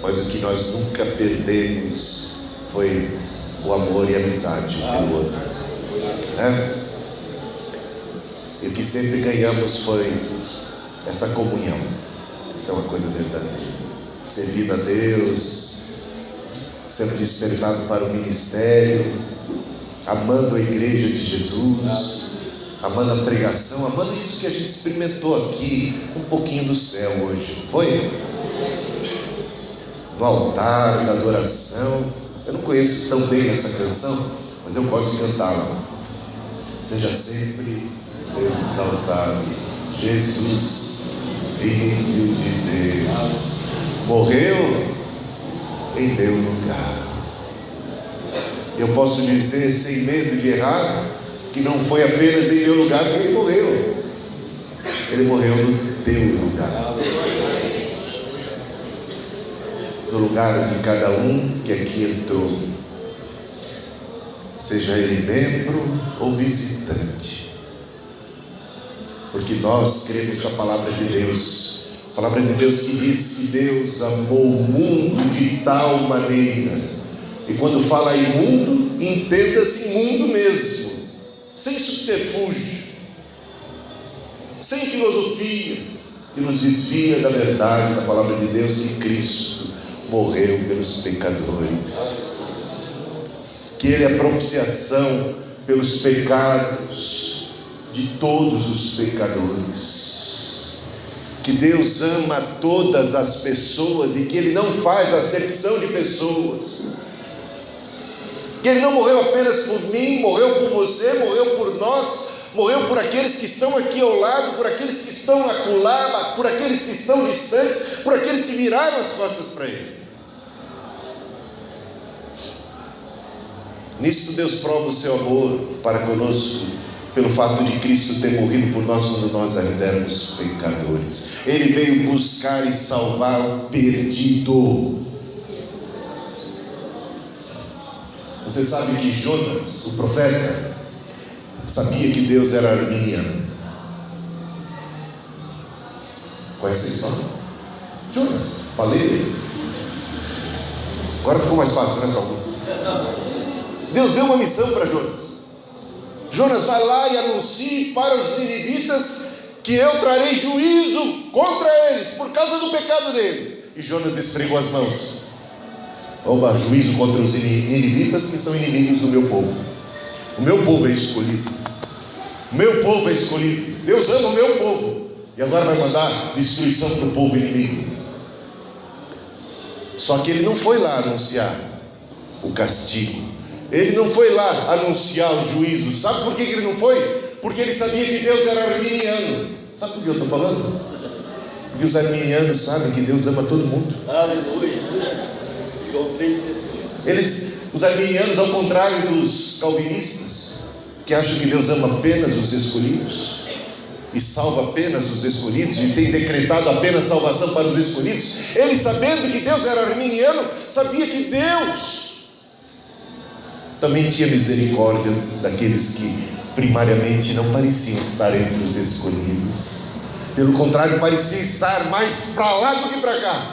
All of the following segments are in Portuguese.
mas o que nós nunca perdemos foi o amor e a amizade um pelo outro, né? E o que sempre ganhamos foi essa comunhão. Isso é uma coisa verdadeira. Servindo a Deus, sendo despertado para o ministério, amando a igreja de Jesus, amando a pregação, amando isso que a gente experimentou aqui, um pouquinho do céu hoje, foi? No altar, na adoração. Eu não conheço tão bem essa canção, mas eu gosto de cantá-la. Seja sempre exaltado Jesus, Filho de Deus, morreu em meu lugar. Eu posso dizer sem medo de errar que não foi apenas em meu lugar que ele morreu. Ele morreu no teu lugar, no lugar de cada um que aqui entrou, seja ele membro ou visitante, porque nós cremos na palavra de Deus. A palavra de Deus que diz que Deus amou o mundo de tal maneira, e quando fala em mundo, entenda-se mundo mesmo, sem subterfúgio, sem filosofia, que nos desvia da verdade da palavra de Deus, que Cristo morreu pelos pecadores, que Ele é propiciação pelos pecados de todos os pecadores, que Deus ama todas as pessoas e que Ele não faz acepção de pessoas, que Ele não morreu apenas por mim, morreu por você, morreu por nós, morreu por aqueles que estão aqui ao lado, por aqueles que estão acolá, por aqueles que estão distantes, por aqueles que viraram as costas para Ele. Nisso Deus prova o seu amor para conosco, pelo fato de Cristo ter morrido por nós quando nós ainda éramos pecadores. Ele veio buscar e salvar o perdido. Você sabe que Jonas, o profeta, sabia que Deus era arminiano. Conhece a história? Jonas, falei. Agora ficou mais fácil, né, para alguns? Deus deu uma missão para Jonas. Jonas vai lá e anuncia para os ninivitas que eu trarei juízo contra eles por causa do pecado deles. E Jonas esfregou as mãos. Oba, juízo contra os ninivitas que são inimigos do meu povo. O meu povo é escolhido. O meu povo é escolhido. Deus ama o meu povo. E agora vai mandar destruição para o povo inimigo. Só que ele não foi lá anunciar o castigo. Ele não foi lá anunciar o juízo. Sabe por que ele não foi? Porque ele sabia que Deus era arminiano. Sabe por que eu estou falando? Porque os arminianos sabem que Deus ama todo mundo. Aleluia. Os arminianos, ao contrário dos calvinistas, que acham que Deus ama apenas os escolhidos e salva apenas os escolhidos, e tem decretado apenas salvação para os escolhidos, ele, sabendo que Deus era arminiano, sabia que Deus também tinha misericórdia daqueles que primariamente não pareciam estar entre os escolhidos, pelo contrário, pareciam estar mais para lá do que para cá.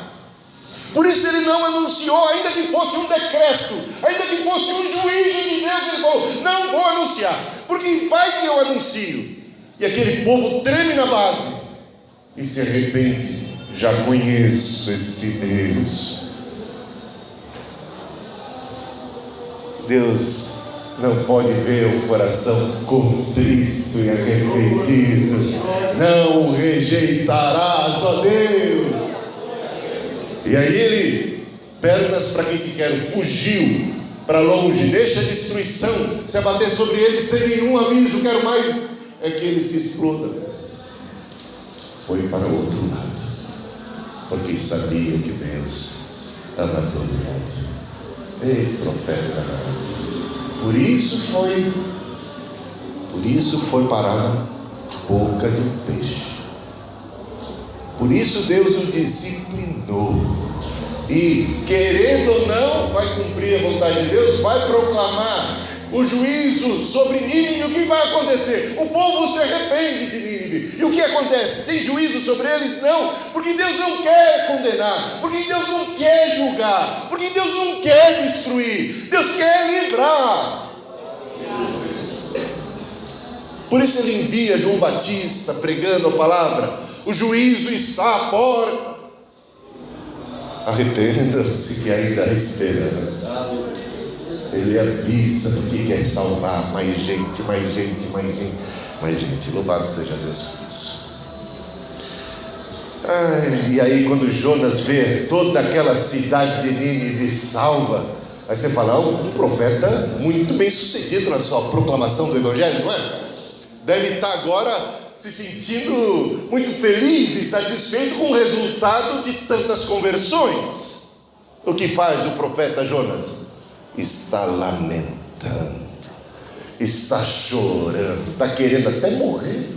Por isso ele não anunciou, ainda que fosse um decreto, ainda que fosse um juízo de Deus, ele falou, não vou anunciar, porque vai que eu anuncio, e aquele povo treme na base, e se arrepende. Já conheço esse Deus. Deus não pode ver o coração contrito e arrependido. Não o rejeitarás, ó Deus. E aí ele, pernas para quem te quer, fugiu para longe, deixa a destruição se abater sobre ele sem nenhum aviso. Quero mais é que ele se exploda. Foi para o outro lado, porque sabia que Deus ama todo mundo. Ei, profeta, por isso foi parar na boca de um peixe. Por isso Deus o disciplinou, e querendo ou não, vai cumprir a vontade de Deus, vai proclamar o juízo sobre Nínive. E o que vai acontecer? O povo se arrepende de Nínive. E o que acontece? Tem juízo sobre eles? Não, porque Deus não quer condenar, porque Deus não quer julgar. lugar, porque Deus não quer destruir, Deus quer livrar. Por isso ele envia João Batista pregando a palavra: o juízo está à porta, arrependam-se que ainda há esperança. Ele avisa porque quer salvar mais gente, mais gente, mais gente, mais gente. Louvado seja Deus por isso. E aí quando Jonas vê toda aquela cidade de Nínive salva, aí você fala: um profeta muito bem sucedido na sua proclamação do Evangelho, não é? Deve estar agora se sentindo muito feliz e satisfeito com o resultado de tantas conversões. O que faz o profeta Jonas? Está lamentando, está chorando, está querendo até morrer,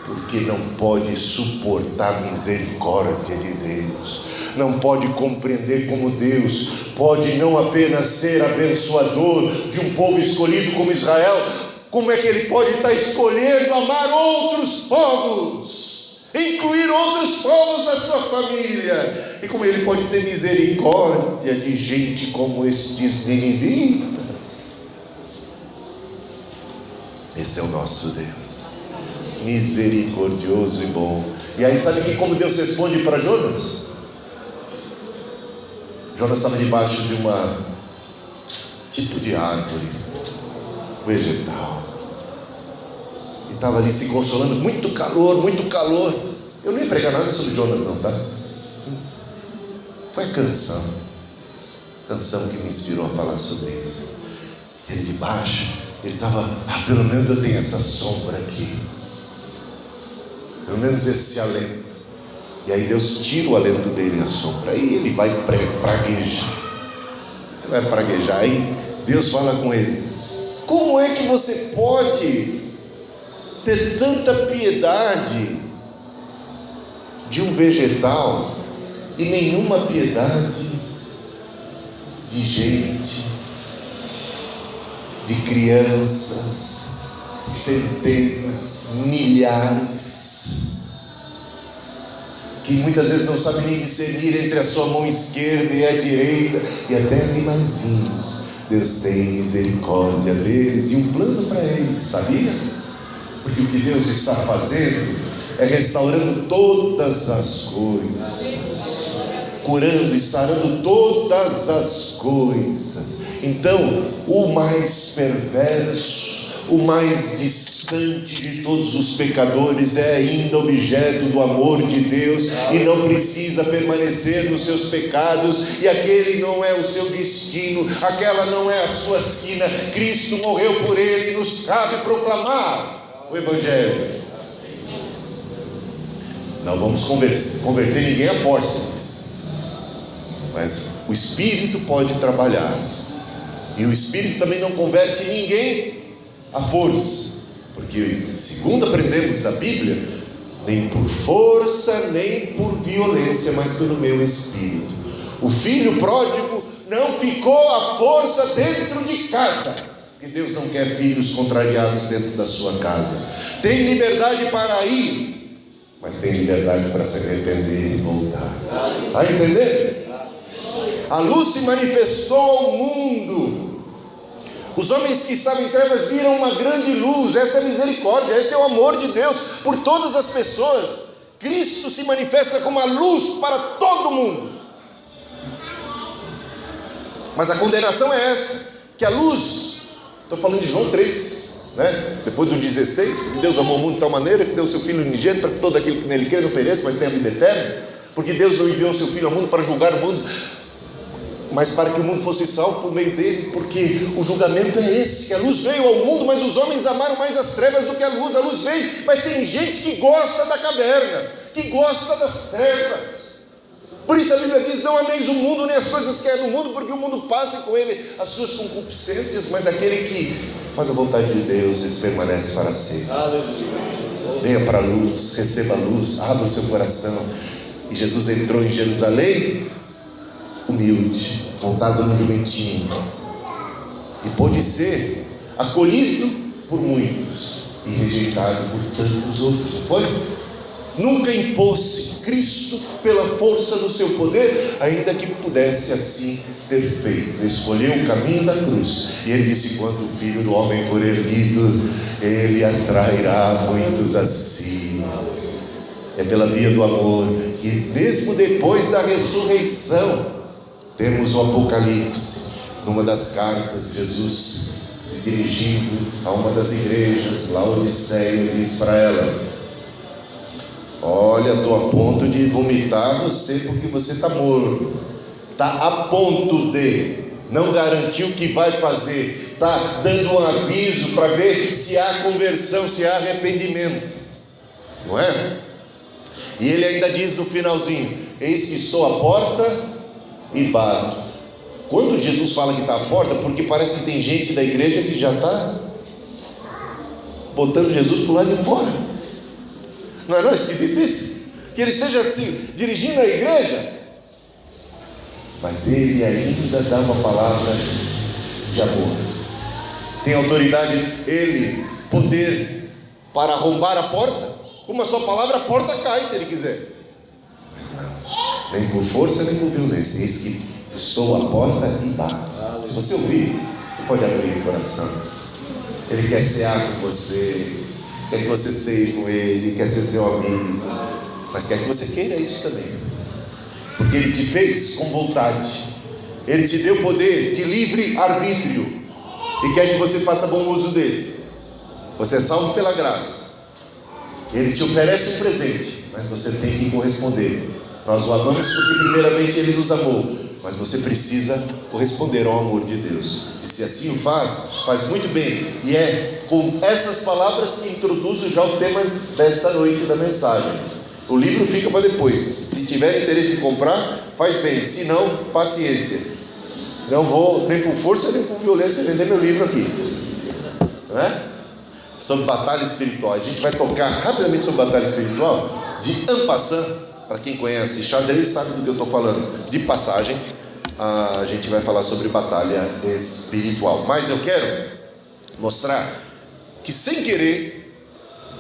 porque não pode suportar a misericórdia de Deus, não pode compreender como Deus pode não apenas ser abençoador de um povo escolhido como Israel, como é que ele pode estar escolhendo amar outros povos, incluir outros povos na sua família, e como ele pode ter misericórdia de gente como estes ninivitas. Esse é o nosso Deus, misericordioso e bom. E aí sabe como Deus responde para Jonas? Jonas estava debaixo de uma tipo de árvore vegetal, e estava ali se consolando. Muito calor, muito calor. Eu não ia pregar nada sobre Jonas não, tá? Foi a canção que me inspirou a falar sobre isso. Ele debaixo, ele estava: pelo menos eu tenho essa sombra aqui, pelo menos esse alento. E aí Deus tira o alento dele, a sombra, aí ele vai praguejar. Aí Deus fala com ele: como é que você pode ter tanta piedade de um vegetal e nenhuma piedade de gente, de crianças, centenas, milhares, que muitas vezes não sabem nem discernir entre a sua mão esquerda e a direita, e até animaizinhos? Deus tem misericórdia deles e um plano para eles, sabia? Porque o que Deus está fazendo é restaurando todas as coisas, curando e sarando todas as coisas. Então, o mais perverso, o mais distante de todos os pecadores é ainda objeto do amor de Deus e não precisa permanecer nos seus pecados, e aquele não é o seu destino, aquela não é a sua sina. Cristo morreu por ele e nos cabe proclamar o Evangelho. Não vamos converter ninguém a força, mas o Espírito pode trabalhar, e o Espírito também não converte ninguém a força, porque segundo aprendemos da Bíblia, nem por força, nem por violência, mas pelo meu Espírito. O filho pródigo não ficou à força dentro de casa, porque Deus não quer filhos contrariados dentro da sua casa. Tem liberdade para ir, mas tem liberdade para se arrepender e voltar. Está entendendo? A luz se manifestou ao mundo. Os homens que estavam em trevas viram uma grande luz. Essa é a misericórdia, esse é o amor de Deus por todas as pessoas. Cristo se manifesta como a luz para todo mundo. Mas a condenação é essa, que a luz, estou falando de João 3, né? Depois do 16, porque Deus amou o mundo de tal maneira que deu o seu Filho unigênito para que todo aquele que nele crê não pereça, mas tenha vida eterna. Porque Deus não enviou o seu Filho ao mundo para julgar o mundo, mas para que o mundo fosse salvo por meio dele. Porque o julgamento é esse: a luz veio ao mundo, mas os homens amaram mais as trevas do que a luz. A luz veio, mas tem gente que gosta da caverna, que gosta das trevas. Por isso a Bíblia diz: não ameis o mundo nem as coisas que há no mundo, porque o mundo passa e com ele as suas concupiscências, mas aquele que faz a vontade de Deus, esse permanece para sempre. Venha para a luz, receba a luz, abra o seu coração. E Jesus entrou em Jerusalém humilde, montado no jumentinho, e pôde ser acolhido por muitos e rejeitado por tantos outros, não foi? nunca impôs Cristo pela força do seu poder, ainda que pudesse assim ter feito. Escolheu o caminho da cruz, e ele disse: quando o Filho do Homem for erguido, ele atrairá muitos a si. É pela via do amor. E mesmo depois da ressurreição, temos o Apocalipse. Numa das cartas, Jesus, se dirigindo a uma das igrejas, Laodiceia, diz para ela: olha, estou a ponto de vomitar você, porque você está morto. Está a ponto de, não garantiu o que vai fazer, está dando um aviso para ver se há conversão, se há arrependimento, não é? E ele ainda diz no finalzinho: eis que sou a porta e bato. Quando Jesus fala que está à porta, porque parece que tem gente da igreja que já está botando Jesus para o lado de fora. Não é esquisito isso? Que ele esteja assim, dirigindo a igreja, mas ele ainda dá uma palavra de amor. Tem autoridade, ele, poder para arrombar a porta? Com uma só palavra a porta cai, se ele quiser. Mas não, nem por força nem por violência. Eis que estou à porta e bato. Se você ouvir, você pode abrir o coração. Ele quer cear com você, quer que você ceie com ele, quer ser seu amigo, mas quer que você queira isso também, porque ele te fez com vontade, ele te deu poder de livre arbítrio e quer que você faça bom uso dele. Você é salvo pela graça, ele te oferece um presente, mas você tem que corresponder. Nós o amamos porque primeiramente ele nos amou, mas você precisa corresponder ao amor de Deus, e se assim o faz muito bem. E é com essas palavras que introduzo já o tema dessa noite da mensagem. O livro fica para depois. Se tiver interesse em comprar, faz bem, se não, paciência. Não vou nem por força nem por violência vender meu livro aqui, não é? Sobre batalha espiritual. A gente vai tocar rapidamente sobre batalha espiritual de en passant. Para quem conhece xadrez sabe do que eu estou falando. De passagem, a gente vai falar sobre batalha espiritual. Mas eu quero mostrar que, sem querer,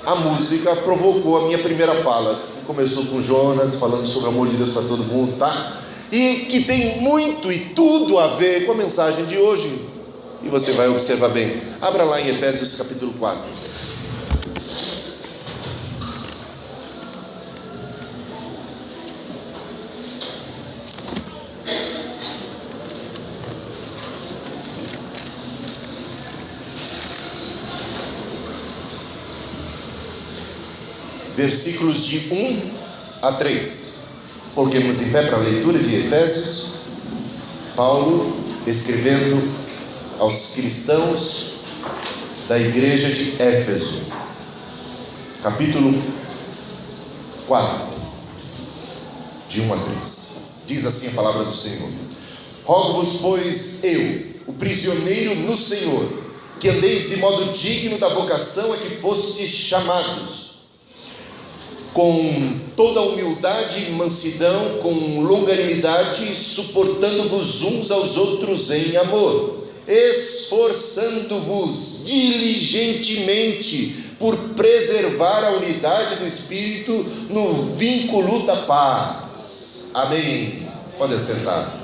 a música provocou a minha primeira fala. Começou com Jonas falando sobre o amor de Deus para todo mundo, tá? E que tem muito e tudo a ver com a mensagem de hoje. E você vai observar bem. Abra lá em Efésios capítulo 4. Versículos de 1 a 3. Coloquemos em pé para a leitura de Efésios. Paulo escrevendo aos cristãos da igreja de Éfeso, capítulo 4, de 1 a 3. Diz assim a palavra do Senhor: rogo-vos, pois, eu, o prisioneiro no Senhor, que andeis de modo digno da vocação a que fostes chamados, com toda humildade e mansidão, com longanimidade, suportando-vos uns aos outros em amor, esforçando-vos diligentemente por preservar a unidade do Espírito no vínculo da paz. Amém. Pode assentar.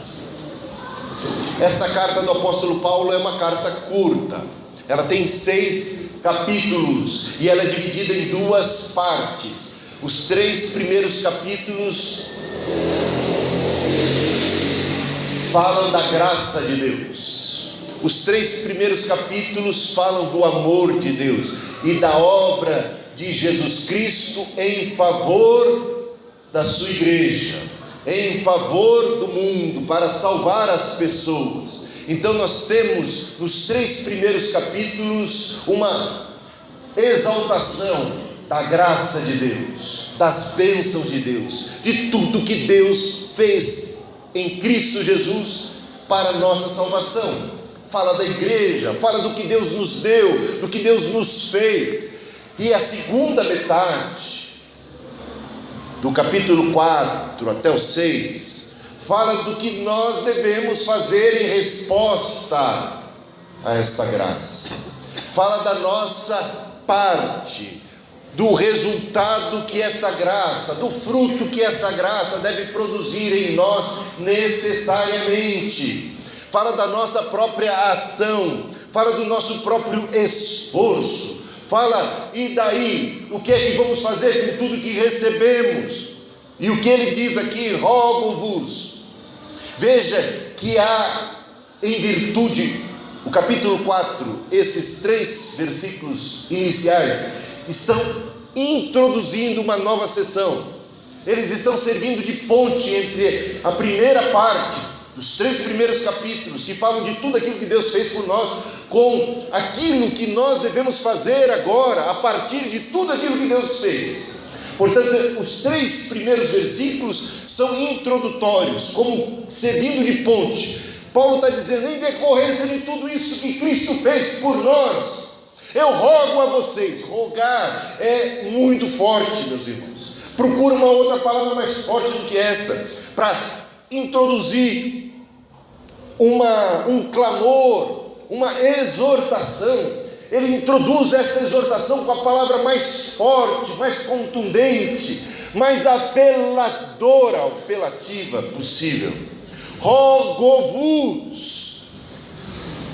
Essa carta do apóstolo Paulo é uma carta curta. Ela tem 6 capítulos e ela é dividida em 2 partes. Os 3 primeiros capítulos falam da graça de Deus. Os 3 primeiros capítulos falam do amor de Deus e da obra de Jesus Cristo em favor da sua igreja, em favor do mundo, para salvar as pessoas. Então nós temos nos 3 primeiros capítulos uma exaltação da graça de Deus, das bênçãos de Deus, de tudo que Deus fez em Cristo Jesus para a nossa salvação. Fala da igreja, fala do que Deus nos deu, do que Deus nos fez. E a segunda metade do capítulo 4 até o 6 fala do que nós devemos fazer em resposta a essa graça. Fala da nossa parte, do resultado que essa graça, do fruto que essa graça deve produzir em nós necessariamente. Fala da nossa própria ação, fala do nosso próprio esforço, fala, e daí? O que é que vamos fazer com tudo que recebemos? E o que ele diz aqui? Rogo-vos. Veja que há, em virtude, o capítulo 4, esses 3 versículos iniciais, estão introduzindo uma nova sessão. Eles estão servindo de ponte entre a primeira parte, os 3 primeiros capítulos, que falam de tudo aquilo que Deus fez por nós, com aquilo que nós devemos fazer agora, a partir de tudo aquilo que Deus fez. Portanto, os 3 primeiros versículos são introdutórios, como servindo de ponte. Paulo está dizendo, em decorrência de tudo isso que Cristo fez por nós, eu rogo a vocês. Rogar é muito forte, meus irmãos. Procura uma outra palavra mais forte do que essa, para introduzir um clamor, uma exortação. Ele introduz essa exortação com a palavra mais forte, mais contundente, mais apelativa possível. Rogo-vos,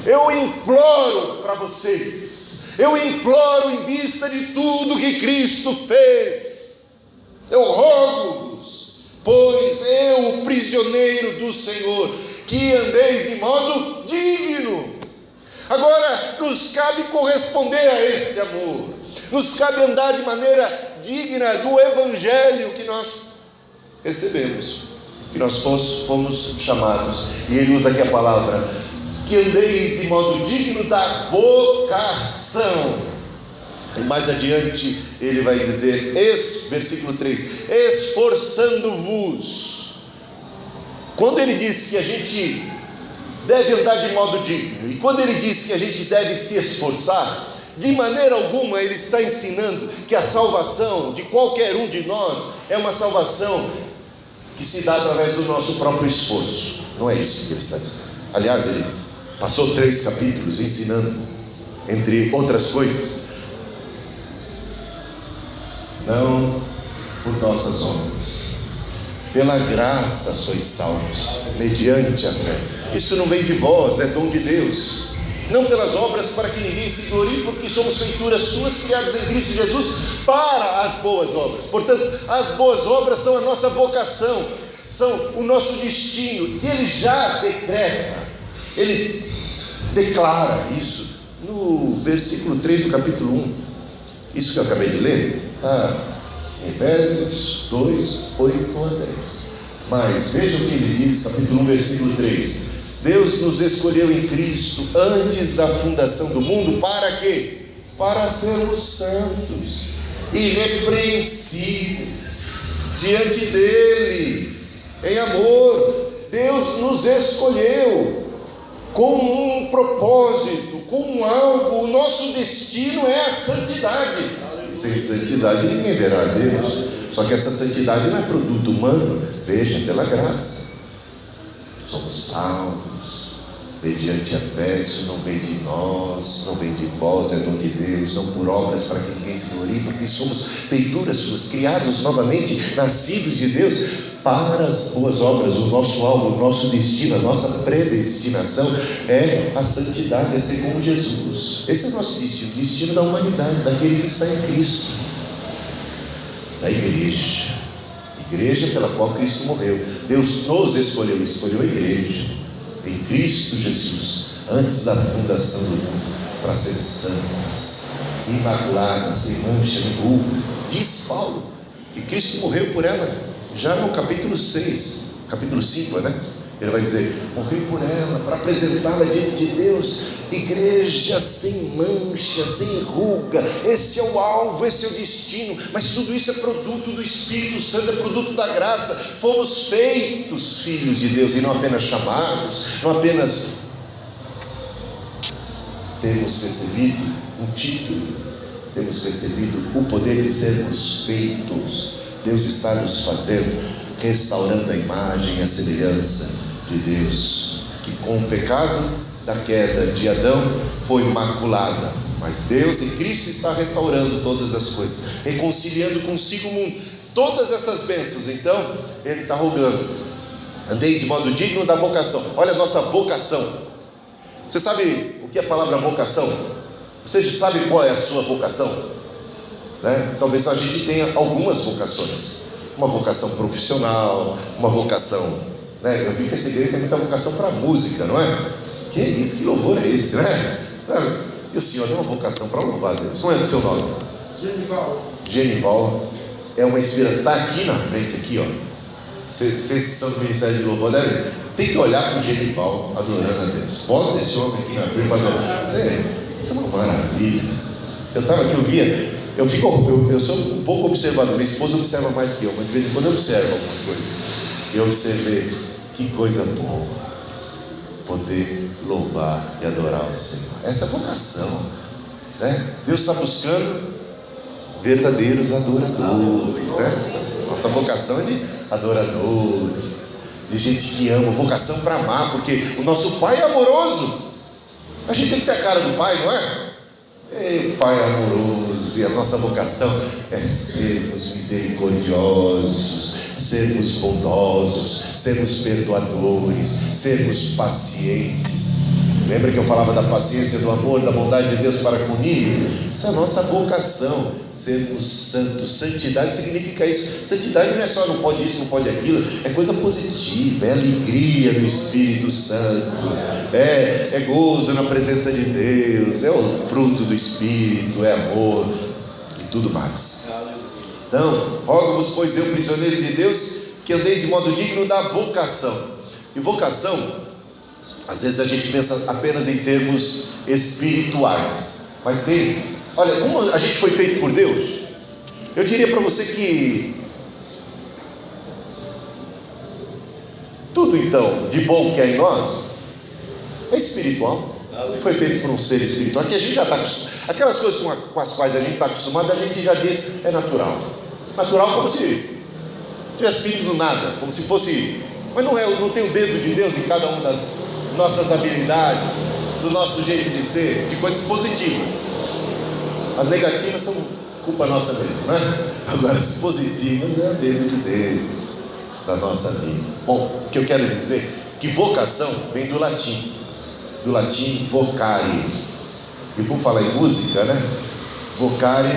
eu imploro para vocês, eu imploro em vista de tudo que Cristo fez, eu rogo-vos, pois eu, o prisioneiro do Senhor, que andeis de modo digno. Agora, nos cabe corresponder a esse amor, nos cabe andar de maneira digna do Evangelho que nós recebemos, que nós fomos chamados. E ele usa aqui a palavra, que andeis de modo digno da vocação. E mais adiante ele vai dizer, versículo 3, esforçando-vos. Quando ele diz que a gente deve andar de modo digno, e quando ele diz que a gente deve se esforçar, de maneira alguma ele está ensinando que a salvação de qualquer um de nós é uma salvação que se dá através do nosso próprio esforço. Não é isso que ele está dizendo. Aliás, ele passou 3 capítulos ensinando, entre outras coisas, não por nossas obras, pela graça sois salvos, mediante a fé. Isso não vem de vós, é dom de Deus, não pelas obras para que ninguém se glorie, porque somos feituras suas, criadas em Cristo Jesus para as boas obras. Portanto, as boas obras são a nossa vocação, são o nosso destino, que ele já decreta, ele declara isso no versículo 3 do capítulo 1, isso que eu acabei de ler, está em Efésios 2, 8 a 10. Mas veja o que ele diz, capítulo 1, versículo 3. Deus nos escolheu em Cristo antes da fundação do mundo, para quê? Para sermos santos, irrepreensíveis diante dele, em amor. Deus nos escolheu com um propósito, com um alvo. O nosso destino é a santidade, e sem santidade ninguém verá a Deus. Só que essa santidade não é produto humano, veja, pela graça. Somos salvos mediante a fé. Isso não vem de nós, não vem de vós, é dom de Deus, não por obras para que ninguém se glorie, porque somos feituras suas, criados novamente, nascidos de Deus para as boas obras. O nosso alvo, o nosso destino, a nossa predestinação é a santidade, é ser como Jesus. Esse é o nosso destino, o destino da humanidade, daquele que está em Cristo, da igreja pela qual Cristo morreu. Deus nos escolheu a igreja em Cristo Jesus, antes da fundação do mundo, para ser santas, imaculadas, sem mancha nem ruga. Diz Paulo que Cristo morreu por ela, já no capítulo 6, capítulo 5, né? Ele vai dizer, morreu por ela, para apresentá-la diante de Deus, igreja sem mancha, sem ruga. Esse é o alvo, esse é o destino. Mas tudo isso é produto do Espírito Santo, é produto da graça. Fomos feitos filhos de Deus, e não apenas chamados, não apenas temos recebido um título, temos recebido o poder de sermos feitos. Deus está nos fazendo, restaurando a imagem e a semelhança de Deus, que com o pecado da queda de Adão foi maculada, Mas Deus em Cristo está restaurando todas as coisas, reconciliando consigo o mundo, todas essas bênçãos. Então Ele está rogando: andeis de modo digno da vocação. Olha a nossa vocação. Você sabe o que é a palavra vocação? Você sabe qual é a sua vocação? Né? Talvez a gente tenha algumas vocações. Uma vocação profissional, uma vocação, né? Eu vi que essa igreja tem muita vocação para música, não é? Que isso, que louvor é esse, né? E o senhor tem uma vocação para louvar a Deus. Como é o seu nome? Genival. É uma inspiração. Está aqui na frente, aqui, ó. Vocês que são do Ministério de Louvor devem. Tem que olhar para o Genival adorando a Deus. Bota esse homem aqui na frente para adorar. Isso é uma maravilha. Eu estava aqui, eu via. Eu sou um pouco observador. Minha esposa observa mais que eu, mas de vez em quando eu observo alguma coisa. Eu observei que coisa boa poder louvar e adorar o Senhor. Essa é a vocação, né? Deus está buscando verdadeiros adoradores, né? Nossa vocação é de adoradores, de gente que ama, vocação para amar, porque o nosso Pai é amoroso. A gente tem que ser a cara do Pai, não é? Ei, Pai amoroso, e a nossa vocação é sermos misericordiosos, sermos bondosos, sermos perdoadores, sermos pacientes. Lembra que eu falava da paciência, do amor, da bondade de Deus para comigo? Essa é a nossa vocação, sermos santos. Santidade significa isso. Santidade não é só não pode isso, não pode aquilo, é coisa positiva, é alegria do Espírito Santo, é gozo na presença de Deus, é o fruto do Espírito, é amor e tudo mais. Então, rogo-vos, pois eu, prisioneiro de Deus, que andeis de modo digno da vocação. E vocação, às vezes a gente pensa apenas em termos espirituais, mas tem, olha, como a gente foi feito por Deus, eu diria para você que tudo então de bom que há em nós é espiritual, foi feito por um ser espiritual, que a gente já está acostumado, aquelas coisas com as quais a gente está acostumado, a gente já diz é natural, como se tivesse vindo do nada, como se fosse, mas não tem o dedo de Deus em cada uma das nossas habilidades, do nosso jeito de ser, de coisas positivas. As negativas são culpa nossa mesmo, né? Agora as positivas é o dedo de Deus da nossa vida. Bom, o que eu quero dizer é que vocação vem do latim vocare. E por falar em música, né? Vocare,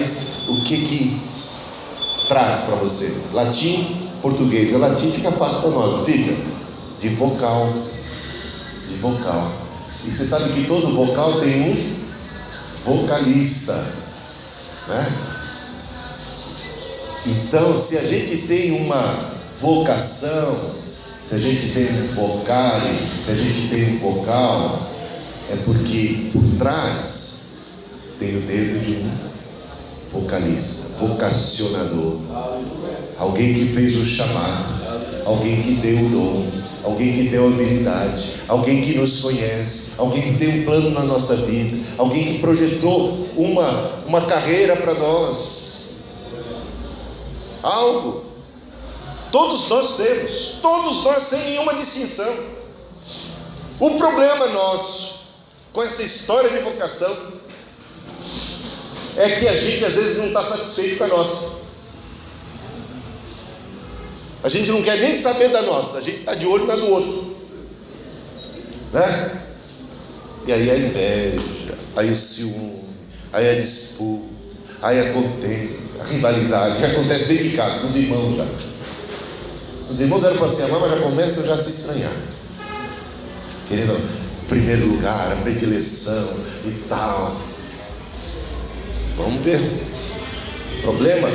o que traz para você? Latim, português. É latim, fica fácil para nós, não fica? De vocal. E você sabe que todo vocal tem um vocalista, né? Então, se a gente tem uma vocação, se a gente tem um vocare, se a gente tem um vocal, é porque por trás tem o dedo de um vocalista, vocacionador, alguém que fez o chamado, alguém que deu o dom, alguém que deu habilidade, alguém que nos conhece, alguém que tem um plano na nossa vida, alguém que projetou uma carreira para nós, algo. Todos nós temos, sem nenhuma distinção. O problema nosso com essa história de vocação é que a gente às vezes não está satisfeito com a nossa. A gente não quer nem saber da nossa, a gente está de olho na do outro, né? E aí a inveja, aí o ciúme, aí a disputa, aí a contenda, a rivalidade, que acontece dentro de casa, com os irmãos já. Os irmãos eram para se amar, mas já começam já a se estranhar, querendo primeiro lugar, a predileção e tal. Vamos ver. O problema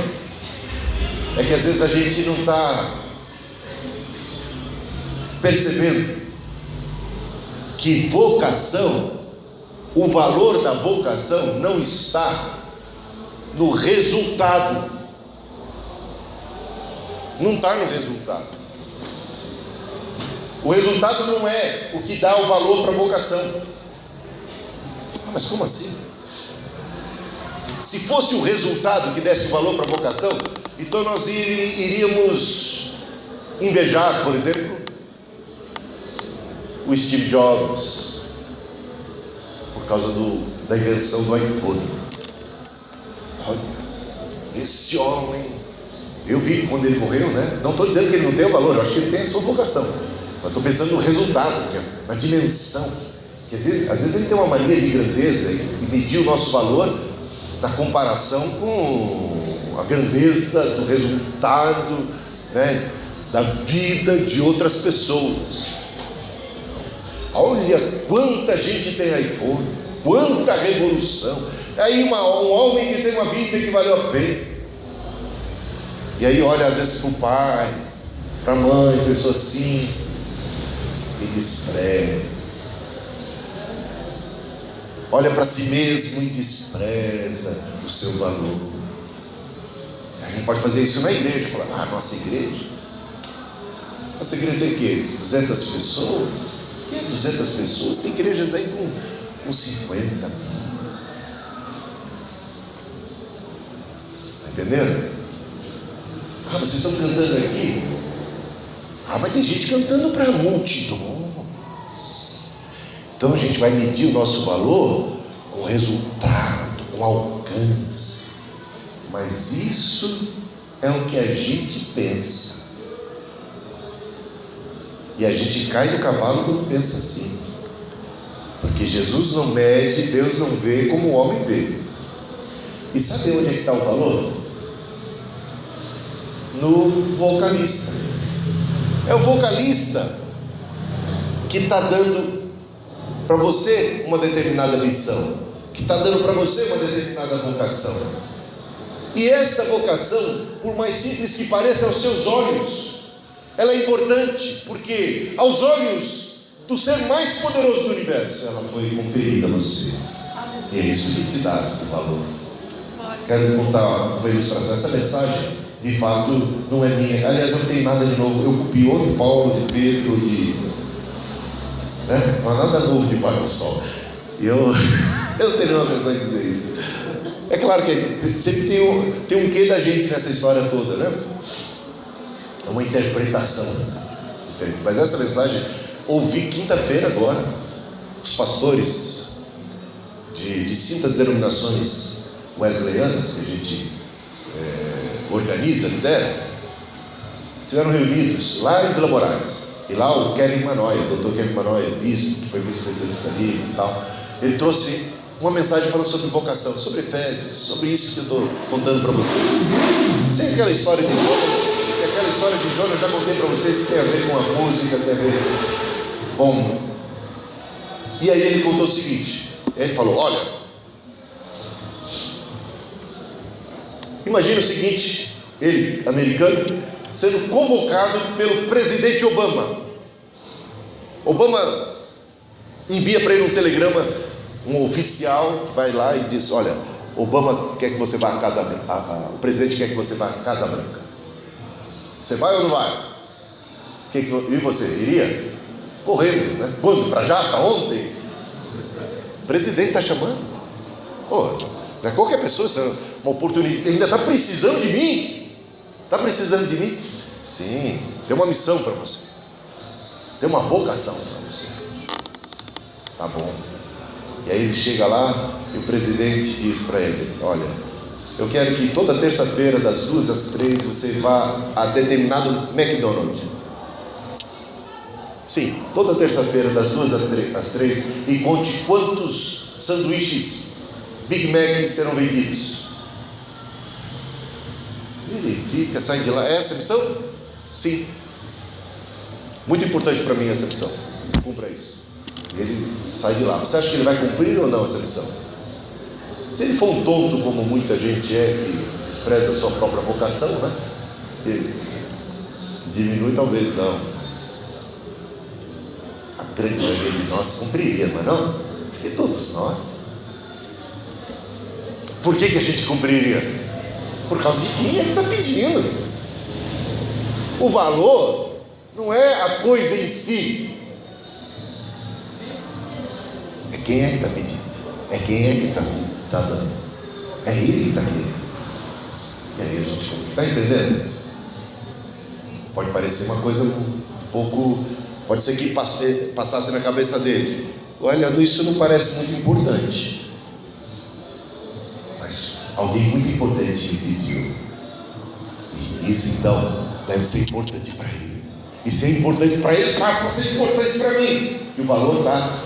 é que às vezes a gente não está percebendo que vocação, o valor da vocação não está no resultado, não está no resultado. O resultado não é o que dá o valor para a vocação. Mas como assim? Se fosse o resultado que desse o valor para a vocação, então nós iríamos invejar, por exemplo, o Steve Jobs, causa da invenção do iPhone. Olha, esse homem, eu vi quando ele morreu, né? Não estou dizendo que ele não tem o valor, eu acho que ele tem a sua vocação, mas estou pensando no resultado, na dimensão. Que às vezes ele tem uma mania de grandeza e medir o nosso valor na comparação com a grandeza do resultado, né, da vida de outras pessoas. Olha quanta gente tem iPhone, quanta revolução. Aí um homem que tem uma vida que valeu a pena. E aí olha às vezes para o pai, para a mãe, pessoa simples, e despreza. Olha para si mesmo e despreza o seu valor. A gente pode fazer isso na igreja. Falar, nossa igreja tem o quê? 200 pessoas? O que é 200 pessoas? Tem igrejas aí com 50 mil. Está entendendo? Vocês estão cantando aqui? Mas tem gente cantando para multidão. Então a gente vai medir o nosso valor com resultado, com alcance. Mas isso é o que a gente pensa. E a gente cai do cavalo quando pensa assim. Porque Jesus não mede, Deus não vê como o homem vê. E sabe onde é que está o valor? No vocalista. É o vocalista que está dando para você uma determinada missão, que está dando para você uma determinada vocação. E essa vocação, por mais simples que pareça aos seus olhos, ela é importante, porque aos olhos do ser mais poderoso do universo, ela foi conferida a você. E é isso que te dá o valor. Quero contar uma ilustração. Essa mensagem, de fato, não é minha. Aliás, não tem nada de novo. Eu copiei de Paulo, de Pedro, né? Não há nada novo debaixo do sol. Eu não tenho nenhuma vergonha de dizer isso. É claro que sempre tem um quê da gente nessa história toda, né? É uma interpretação. Mas essa mensagem, ouvi quinta-feira agora, os pastores de distintas denominações wesleyanas, que a gente organiza, lidera, estiveram reunidos lá em Vila Moraes. E lá o Kevin Manoia, o doutor Kevin Manoia, bispo, que foi bispo de Sali e tal, ele trouxe uma mensagem falando sobre vocação, sobre Efésios, sobre isso que eu estou contando para vocês. Sem aquela história de Jonas, aquela história de Jonas eu já contei para vocês, que tem a ver com a música, tem a ver. Bom, e aí ele contou o seguinte, ele falou, olha, imagina o seguinte, ele, americano, sendo convocado pelo presidente Obama. Obama envia para ele um telegrama, um oficial que vai lá e diz, olha, Obama quer que você vá à Casa Branca, o presidente quer que você vá à Casa Branca. Você vai ou não vai? E você iria? Correndo, né? Quando? Para já? Para ontem? O presidente está chamando. Não é qualquer pessoa, isso é uma oportunidade. Ainda está precisando de mim? Está precisando de mim? Sim, tem uma missão para você, tem uma vocação para você. Tá bom. E aí ele chega lá e o presidente diz para ele, olha, eu quero que toda terça-feira das 2 às 3 você vá a determinado McDonald's. Sim, toda terça-feira das 2 às 3 e conte quantos sanduíches Big Mac serão vendidos. Ele fica, sai de lá. É essa a missão? Sim. Muito importante para mim essa missão. Cumpra isso. E ele sai de lá. Você acha que ele vai cumprir ou não essa missão? Se ele for um tonto, como muita gente é, que despreza a sua própria vocação, né? Ele diminui, talvez não. A grande maioria de nós cumpriria, mas não? Porque todos nós. Por que a gente cumpriria? Por causa de quem é que está pedindo. O valor não é a coisa em si, é quem é que está pedindo, é quem é que está dando, é ele que está querendo. E aí a gente está entendendo? Pode parecer uma coisa um pouco, pode ser que passasse na cabeça dele, Olha, isso não parece muito importante, mas alguém muito importante me pediu, e isso então deve ser importante para ele. E se é importante para ele, passa a ser importante para mim. E o valor está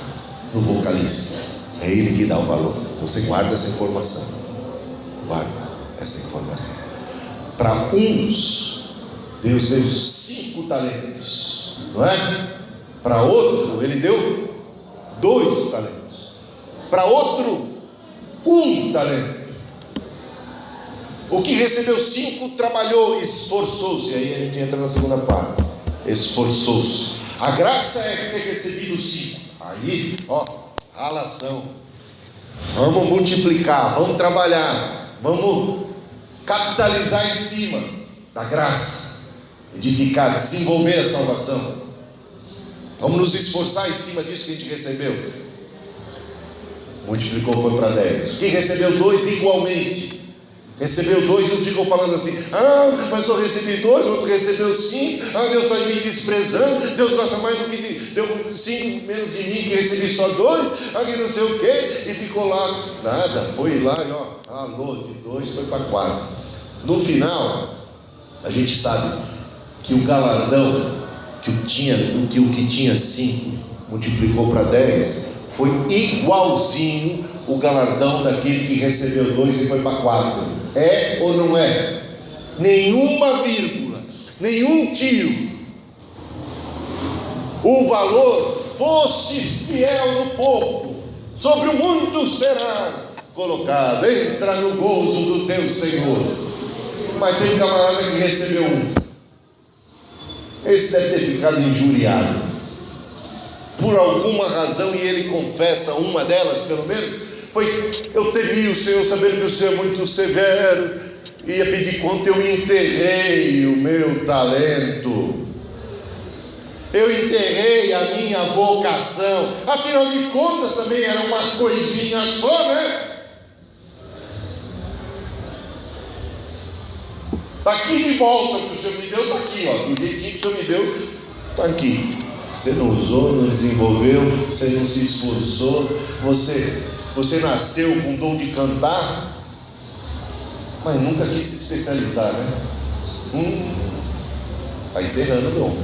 no vocalista, é ele que dá o valor. Então você guarda essa informação, guarda essa informação. Para uns, Deus deu 5 talentos, não é? Para outro, Ele deu 2 talentos. Para outro, 1 talento. O que recebeu 5 trabalhou, esforçou-se. Aí a gente entra na segunda parte. Esforçou-se. A graça é ter recebido 5. Aí, ó, relação. Vamos multiplicar, vamos trabalhar, vamos capitalizar em cima da graça, edificar, desenvolver a salvação. Vamos nos esforçar em cima disso que a gente recebeu. Multiplicou, foi para 10. Quem recebeu 2 igualmente, recebeu 2, não ficou falando assim: ah, mas eu recebi 2, outro recebeu 5, ah, Deus está me desprezando, Deus gosta mais do que deu 5 menos de mim, que recebi só 2, aqui não sei o que, e ficou lá. Nada, foi lá e ó, alô, de 2 foi para 4. No final, a gente sabe que o galardão que o que tinha 5 multiplicou para 10, foi igualzinho o galardão daquele que recebeu 2 e foi para 4. É ou não é? Nenhuma vírgula, nenhum tio. O valor: foste fiel no pouco, sobre o muito serás colocado, entra no gozo do teu Senhor. Mas tem um camarada que recebeu 1. Esse deve ter ficado injuriado por alguma razão, e ele confessa uma delas, pelo menos. Foi: eu temi o Senhor, sabendo que o Senhor é muito severo, ia pedir conta, eu enterrei o meu talento, eu enterrei a minha vocação. Afinal de contas, também era uma coisinha só, né? Está aqui de volta que o Senhor me deu, está aqui, ó, do jeitinho que o Senhor me deu, está aqui. Você não usou, não desenvolveu, você não se esforçou, você nasceu com dom de cantar, mas nunca quis se especializar, né? Está enterrando o dom.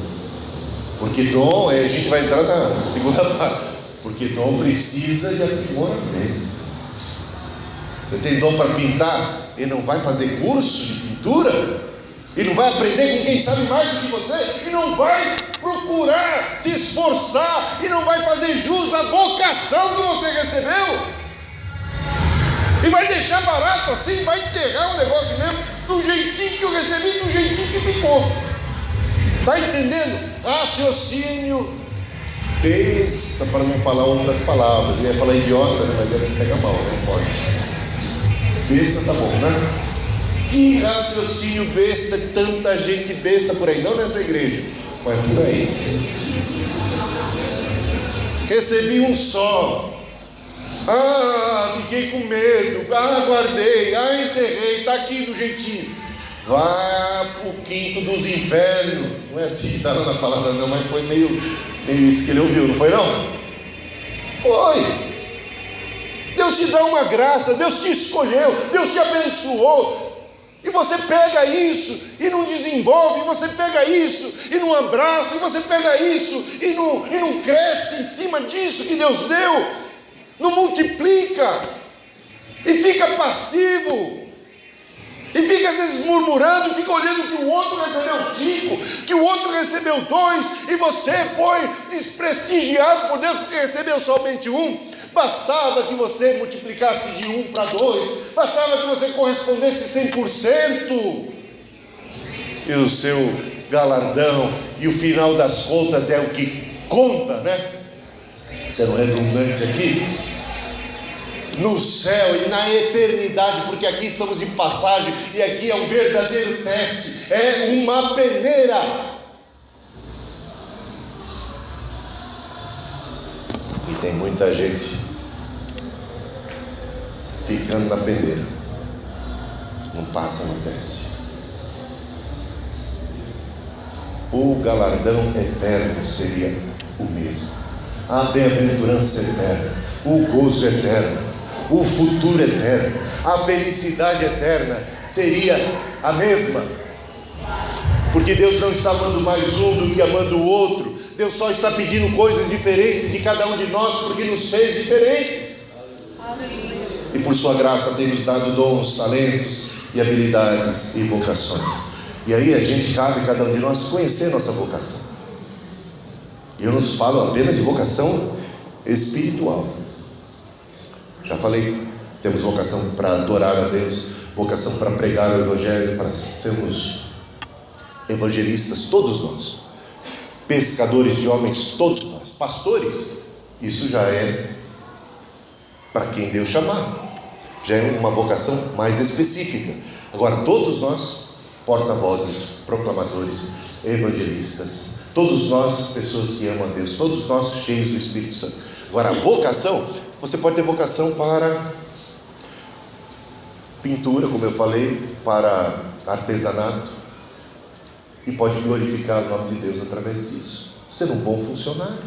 Porque dom, a gente vai entrar na segunda parte, porque dom precisa de aprimoramento. Você tem dom para pintar e não vai fazer curso de pintura, e não vai aprender com quem sabe mais do que você, e não vai procurar se esforçar, e não vai fazer jus à vocação que você recebeu, e vai deixar barato assim, vai enterrar o negócio mesmo, do jeitinho que eu recebi, do jeitinho que ficou. Está entendendo? Raciocínio besta, para não falar outras palavras. Eu ia falar idiota, mas ele pega mal, não pode. Besta tá bom, né? Que raciocínio besta, tanta gente besta por aí, não nessa igreja, mas por aí. Recebi 1 só. Fiquei com medo. Guardei. Enterrei. Está aqui do jeitinho. Vá para o quinto dos infernos. Não é assim que está lá na palavra, não, mas foi meio isso que ele ouviu, não foi não? Foi. Deus te dá uma graça, Deus te escolheu, Deus te abençoou, e você pega isso e não desenvolve, e você pega isso e não abraça, e você pega isso e não cresce em cima disso que Deus deu, não multiplica, e fica passivo, e fica às vezes murmurando, fica olhando que o outro recebeu 5, que o outro recebeu 2, e você foi desprestigiado por Deus porque recebeu somente 1. Bastava que você multiplicasse de 1 para 2, bastava que você correspondesse 100%, e o seu galardão, e o final das contas é o que conta, né? Sendo redundante aqui, no céu e na eternidade, porque aqui estamos de passagem, e aqui é um verdadeiro teste, é uma peneira. E tem muita gente ficando na peneira, não passa no teste. O galardão eterno seria o mesmo. a bem-aventurança eterna, o gozo eterno, o futuro eterno, a felicidade eterna seria a mesma, porque Deus não está amando mais um do que amando o outro. Deus só está pedindo coisas diferentes de cada um de nós, porque nos fez diferentes. E por sua graça tem nos dado dons, talentos e habilidades e vocações. E aí cabe cada um de nós conhecer nossa vocação. E eu não falo apenas de vocação espiritual. Já falei, temos vocação para adorar a Deus, vocação para pregar o Evangelho, para sermos evangelistas, todos nós, pescadores de homens, todos nós, pastores, isso já é para quem Deus chamar, já é uma vocação mais específica. Agora, todos nós, porta-vozes, proclamadores, evangelistas, todos nós, pessoas que amam a Deus, todos nós cheios do Espírito Santo. Agora, a vocação, você pode ter vocação para pintura, como eu falei, para artesanato, e pode glorificar o nome de Deus através disso. Ser um bom funcionário,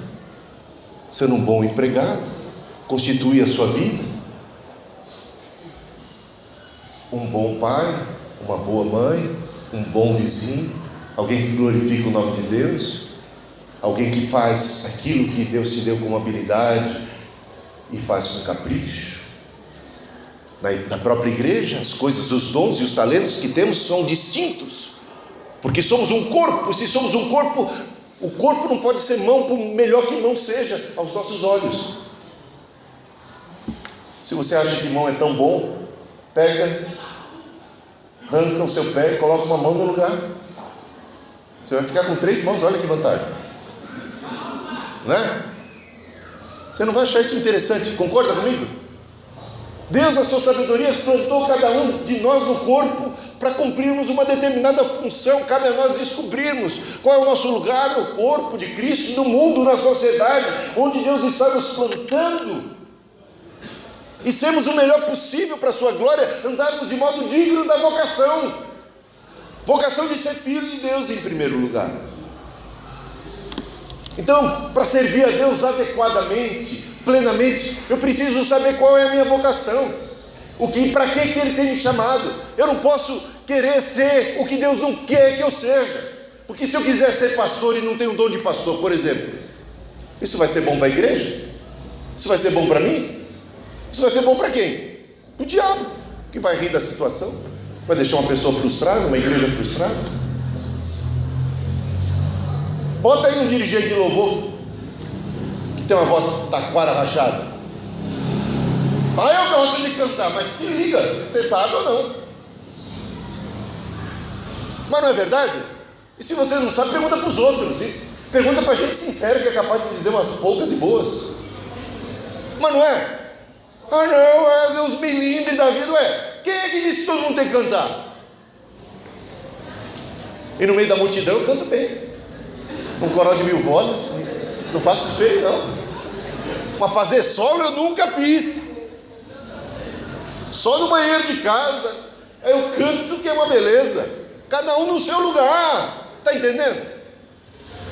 ser um bom empregado, constituir a sua vida, um bom pai, uma boa mãe, um bom vizinho, alguém que glorifica o nome de Deus, alguém que faz aquilo que Deus te deu como habilidade e faz com capricho. Na própria igreja, as coisas, os dons e os talentos que temos são distintos, porque somos um corpo. Se somos um corpo, o corpo não pode ser mão, por melhor que mão seja aos nossos olhos. Se você acha que mão é tão bom, pega, arranca o seu pé e coloca uma mão no lugar. Você vai ficar com 3 mãos, olha que vantagem, né? Você não vai achar isso interessante, concorda comigo? Deus, na sua sabedoria, plantou cada um de nós no corpo para cumprirmos uma determinada função. Cabe a nós descobrirmos qual é o nosso lugar no corpo de Cristo, no mundo, na sociedade, onde Deus está nos plantando, e sermos o melhor possível para a sua glória, andarmos de modo digno da vocação de ser filho de Deus em primeiro lugar. Então, para servir a Deus adequadamente, plenamente, eu preciso saber qual é a minha vocação, para que Ele tem me chamado. Eu não posso querer ser o que Deus não quer que eu seja, porque se eu quiser ser pastor e não tenho dom de pastor, por exemplo, isso vai ser bom para a igreja? Isso vai ser bom para mim? Isso vai ser bom para quem? Para o diabo, que vai rir da situação, vai deixar uma pessoa frustrada, uma igreja frustrada. Bota aí um dirigente de louvor que tem uma voz taquara rachada. Eu gosto de cantar, mas se liga, se você sabe ou não. Mas não é verdade? E se você não sabe, pergunta para os outros, hein? Pergunta para gente sincera, que é capaz de dizer umas poucas e boas. Mas não é? Os milindres da vida, quem é que disse que todo mundo tem que cantar? E no meio da multidão eu canto bem, um coral de 1000 vozes, não faço isso feio não. Mas fazer solo eu nunca fiz, só no banheiro de casa eu canto, que é uma beleza, cada um no seu lugar, está entendendo?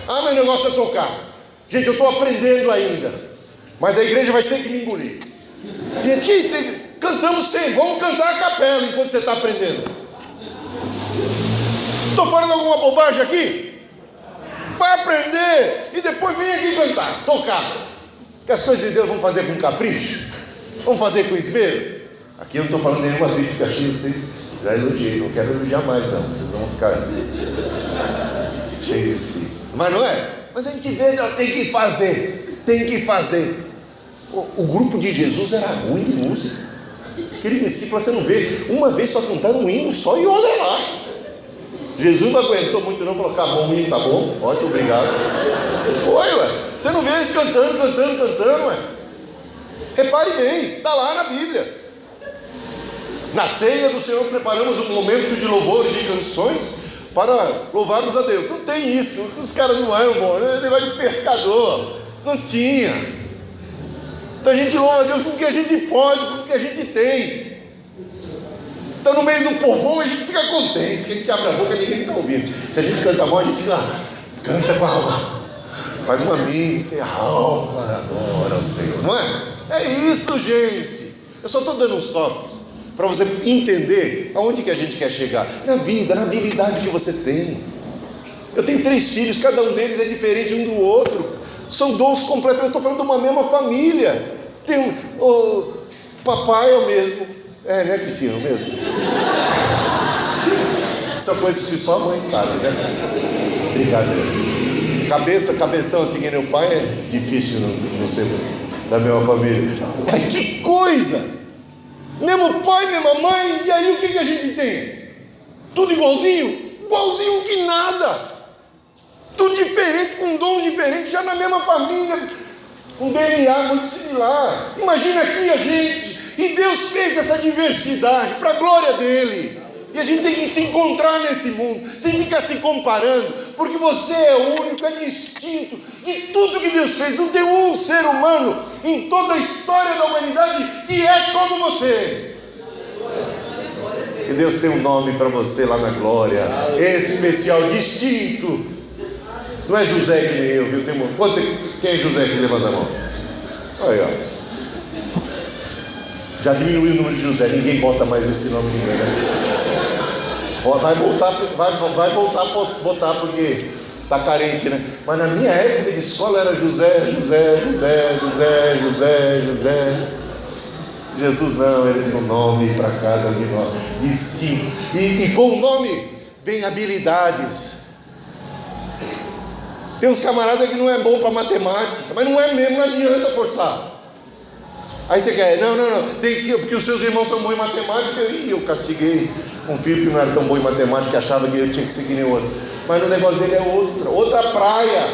Meu negócio é tocar. Gente, eu estou aprendendo ainda, mas a igreja vai ter que me engolir. Gente, cantamos sem, vamos cantar a capela enquanto você está aprendendo. Estou falando alguma bobagem aqui? Vai aprender e depois vem aqui cantar, tocar. Que as coisas de Deus vamos fazer com capricho, vamos fazer com esmero. Aqui eu não estou falando nenhuma crítica, achei vocês já elogiei, não quero elogiar mais não, vocês vão ficar cheios de si. Mas não é? Mas a gente vê, tem que fazer. O grupo de Jesus era ruim de música. Aquele discípulo, você não vê, uma vez só cantaram um hino só e olha lá. Jesus não aguentou muito não, falou, acabou o hino, tá bom, ótimo, obrigado. Foi, você não vê eles cantando, Repare bem, está lá na Bíblia. Na ceia do Senhor preparamos um momento de louvor, de canções, para louvarmos a Deus. Não tem isso, os caras não amam, é negócio de pescador, não tinha. Então a gente louva a Deus com o que a gente pode, com o que a gente tem. Então no meio do povão a gente fica contente, que a gente abre a boca e ninguém está ouvindo. Se a gente canta mal, a gente canta com a alma. faz uma mímica e a alma adora o Senhor, não é? É isso, gente. Eu só estou dando uns toques para você entender aonde que a gente quer chegar na vida, na habilidade que você tem. Eu tenho 3 filhos, cada um deles é diferente um do outro, são dons completos. Eu estou falando de uma mesma família. Tem o papai é o mesmo, né, Cristina, o mesmo. São coisas que só a mãe sabe, né? Brincadeira. Cabeção assim que nem o pai é difícil não ser da mesma família. Mas que coisa! Mesmo pai, mesma mãe, e aí o que a gente tem? Tudo igualzinho? Igualzinho que nada! Tudo diferente, com dons diferentes, já na mesma família, um DNA muito similar. Imagina aqui a gente, e Deus fez essa diversidade para a glória dele. E a gente tem que se encontrar nesse mundo, sem ficar se comparando, porque você é único, é distinto de tudo que Deus fez. Não tem um ser humano em toda a história da humanidade que é como você. E Deus tem um nome para você lá na glória, especial, distinto. Não é José que nem eu, viu? Quem é José que levanta a mão? Aí, ó. Já diminuiu o número de José, ninguém bota mais esse nome ninguém, né? Vai voltar a botar porque está carente, né? Mas na minha época de escola era José. Jesus não, ele tem um nome para cada de nós, distinto. E com o nome vem habilidades. Tem uns camaradas que não é bom para matemática, mas não é mesmo, não adianta forçar. Aí você quer, não, porque os seus irmãos são bons em matemática, e eu castiguei um filho que não era tão bom em matemática, que achava que ele tinha que ser que nem o outro. Mas o negócio dele é outra praia.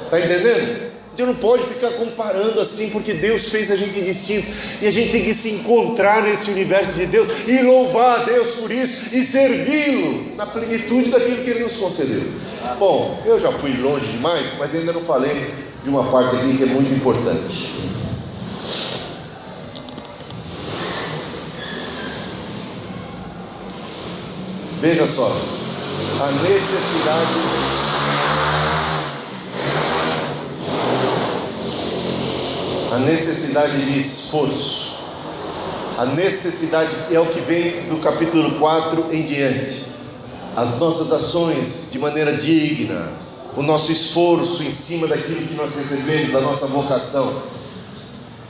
Está entendendo? A gente não pode ficar comparando assim, porque Deus fez a gente distinto, e a gente tem que se encontrar nesse universo de Deus, e louvar a Deus por isso, e servi-lo na plenitude daquilo que Ele nos concedeu. Bom, eu já fui longe demais, mas ainda não falei de uma parte aqui que é muito importante. Veja só, a necessidade de esforço. A necessidade é o que vem do capítulo 4 em diante. As nossas ações de maneira digna, o nosso esforço em cima daquilo que nós recebemos, da nossa vocação.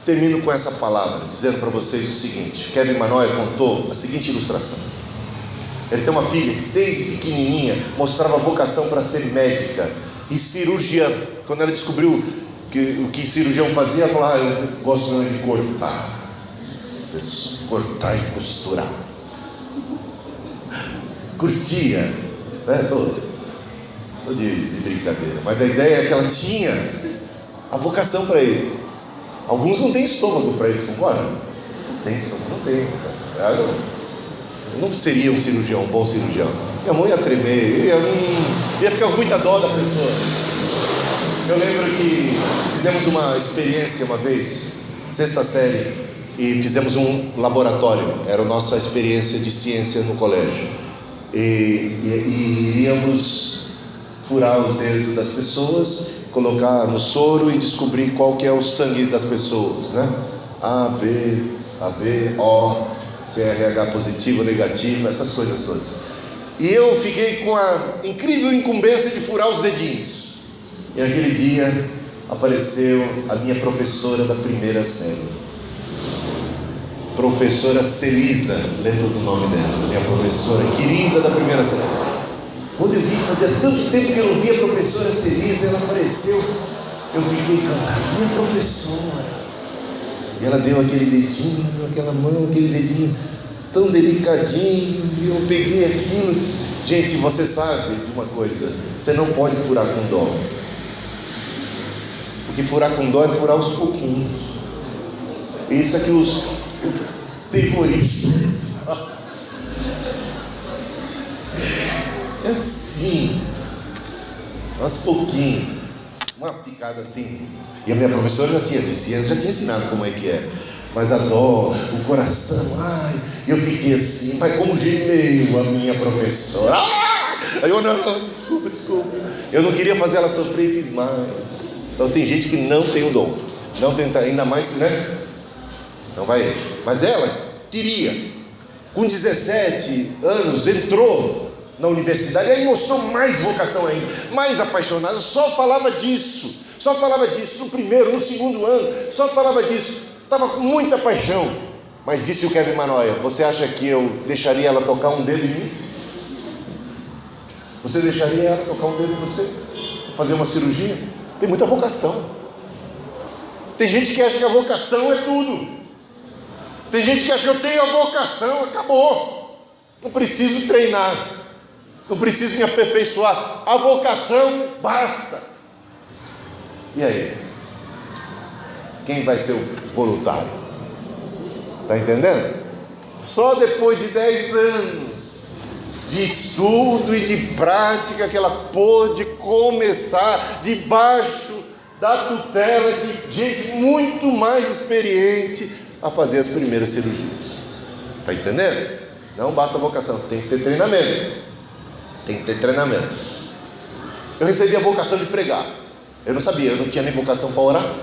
Termino com essa palavra, dizendo para vocês o seguinte: Kevin Manoel contou a seguinte ilustração. Ele tem uma filha que desde pequenininha mostrava vocação para ser médica e cirurgiã. Quando ela descobriu o que cirurgião fazia, ela falou: eu gosto mesmo de cortar as pessoas, cortar e costurar. Curtia, né? Tô de brincadeira, mas a ideia é que ela tinha a vocação para isso. Alguns não têm estômago para isso, concorda? Não tem estômago, não tem vocação. Não seria um cirurgião, um bom cirurgião. Minha mãe ia tremer, ia ficar com muita dó da pessoa. Eu lembro que fizemos uma experiência uma vez, 6ª série, e fizemos um laboratório. Era a nossa experiência de ciência no colégio. E iríamos furar os dedos das pessoas, colocar no soro e descobrir qual que é o sangue das pessoas, né? A, B, O, se é RH positivo ou negativo, essas coisas todas. E eu fiquei com a incrível incumbência de furar os dedinhos. E naquele dia apareceu a minha professora da 1ª série, professora Celisa, lembro do nome dela, minha professora querida da 1ª série. Quando eu vi, fazia tanto tempo que eu não via a professora Celisa, ela apareceu, eu fiquei encantado, minha professora. E ela deu aquele dedinho, aquela mão, aquele dedinho tão delicadinho, e eu peguei aquilo. Gente, você sabe de uma coisa: você não pode furar com dó, porque furar com dó é furar aos pouquinhos. Isso é que os terroristas fazem. É assim, aos pouquinhos, uma picada assim. E a minha professora já tinha de ciência, já tinha ensinado como é que é. Mas a dó, o coração, eu fiquei assim, mas como gemeu a minha professora. Aí eu, não, desculpa. Eu não queria fazer ela sofrer e fiz mais. Então tem gente que não tem o dom, não tem, ainda mais, né? Então vai, mas ela queria, com 17 anos, entrou na universidade, aí mostrou mais vocação ainda, mais apaixonada, só falava disso, no primeiro, no segundo ano, só falava disso, estava com muita paixão. Mas disse o Kevin Manoia: você acha que eu deixaria ela tocar um dedo em mim? Você deixaria ela tocar um dedo em você? Fazer uma cirurgia? Tem muita vocação. Tem gente que acha que a vocação é tudo. Tem gente que acha que eu tenho a vocação, acabou, não preciso treinar, não preciso me aperfeiçoar, a vocação basta. E aí? Quem vai ser o voluntário? Está entendendo? Só depois de 10 anos de estudo e de prática que ela pôde começar debaixo da tutela de gente muito mais experiente a fazer as primeiras cirurgias. Está entendendo? Não basta vocação, tem que ter treinamento. Eu recebi a vocação de pregar. Eu não sabia, eu não tinha nem vocação para orar.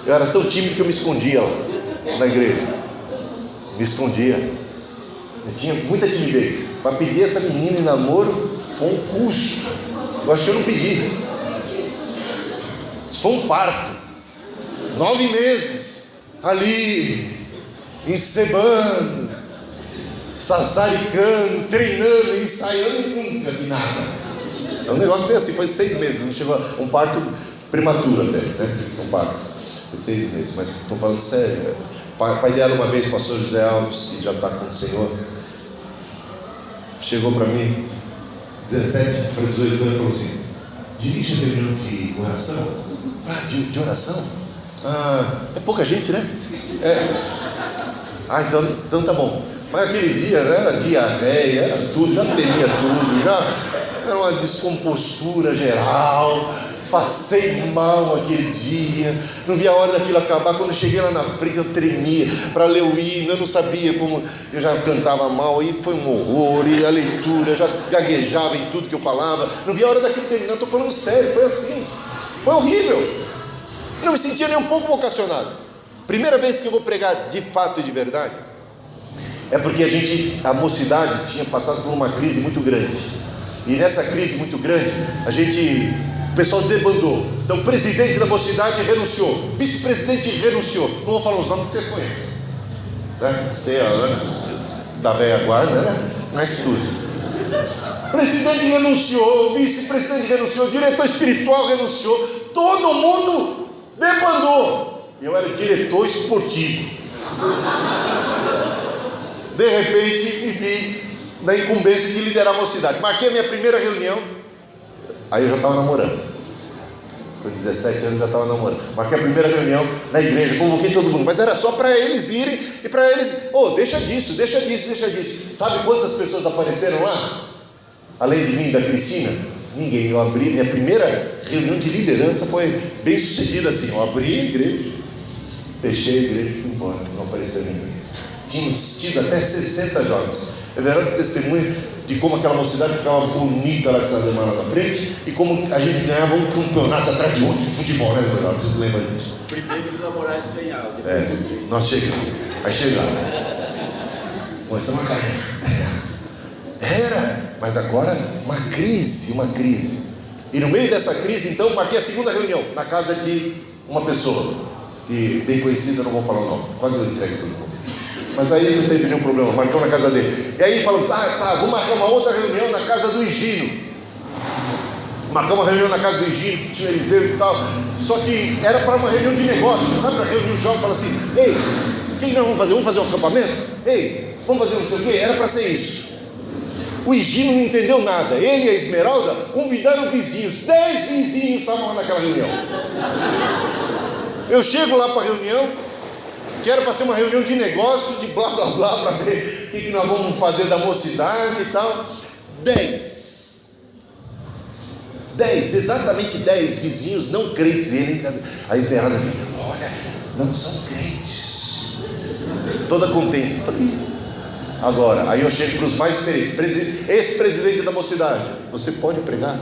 Eu era tão tímido que eu me escondia lá na igreja. Me escondia. Eu tinha muita timidez. Para pedir essa menina em namoro foi um custo. Eu acho que eu não pedi. Isso foi um parto. 9 meses ali, encebando, sassaricando, treinando, ensaiando, nunca de nada. É um negócio bem assim, foi 6 meses, não chegou a um parto prematuro até, né? Um parto, foi 6 meses, mas estou falando sério. O pai dela uma vez, o pastor José Alves, que já está com o Senhor, chegou para mim, 17 para 18 anos, falou assim: dirige a reunião de oração? De oração? É pouca gente, né? Então tá bom. Mas aquele dia, né, era diarreia, era tudo, já tremia tudo, já era uma descompostura geral. Passei mal aquele dia, não vi a hora daquilo acabar. Quando cheguei lá na frente, eu tremia para ler o hino, eu não sabia como, eu já cantava mal, e foi um horror, e a leitura, eu já gaguejava em tudo que eu falava, não vi a hora daquilo terminar. Estou falando sério, foi assim, foi horrível. Não me sentia nem um pouco vocacionado. Primeira vez que eu vou pregar de fato e de verdade, é porque a mocidade tinha passado por uma crise muito grande, e nessa crise muito grande, o pessoal debandou. Então o presidente da mocidade renunciou, vice-presidente renunciou, não vou falar os nomes que você conhece, né? Você é da velha guarda, né? Mas tudo. Presidente renunciou, vice-presidente renunciou, diretor espiritual renunciou, todo mundo debandou. Eu era diretor esportivo. De repente me vi na incumbência de liderar a mocidade. Marquei a minha primeira reunião. Aí eu já estava namorando. Com 17 anos já estava namorando. Marquei a primeira reunião na igreja, convoquei todo mundo, mas era só para eles irem e para eles, deixa disso. Sabe quantas pessoas apareceram lá? Além de mim e da Cristina? Ninguém. Eu abri, minha primeira reunião de liderança foi bem sucedida assim. Eu abri a igreja, fechei a igreja e fui embora. Não apareceu ninguém. Tínhamos tido até 60 jovens. É verdade que testemunho de como aquela mocidade ficava bonita lá de Sademar lá na frente, e como a gente ganhava um campeonato atrás de outro de futebol, né, Everaldo? Você lembra disso? Primeiro que o Moraes ganhava. Nós chegamos. Aí chegamos. Começamos a carreira. Era, mas agora uma crise. E no meio dessa crise, então, marquei a segunda reunião na casa de uma pessoa, que bem conhecida, não vou falar o nome, quase eu entrego todo mundo. Mas aí não teve nenhum problema, marcou na casa dele. E aí falamos: vou marcar uma outra reunião na casa do Higino. Marcamos uma reunião na casa do Higino, que tinha Eliseu e tal. Só que era para uma reunião de negócio, sabe? Para reunir os jovens, fala assim: ei, o que nós vamos fazer? Vamos fazer um acampamento? Ei, vamos fazer não sei o quê? Era para ser isso. O Higino não entendeu nada. Ele e a Esmeralda convidaram vizinhos. 10 vizinhos estavam lá naquela reunião. Eu chego lá para a reunião, que era para ser uma reunião de negócio, de blá blá blá, para ver o que nós vamos fazer da mocidade e tal. 10, exatamente 10 vizinhos não crentes. Ele, a Esmeralda diz: olha, não são crentes. Toda contente. Agora, aí eu chego para os mais experientes, ex-presidente da mocidade: você pode pregar?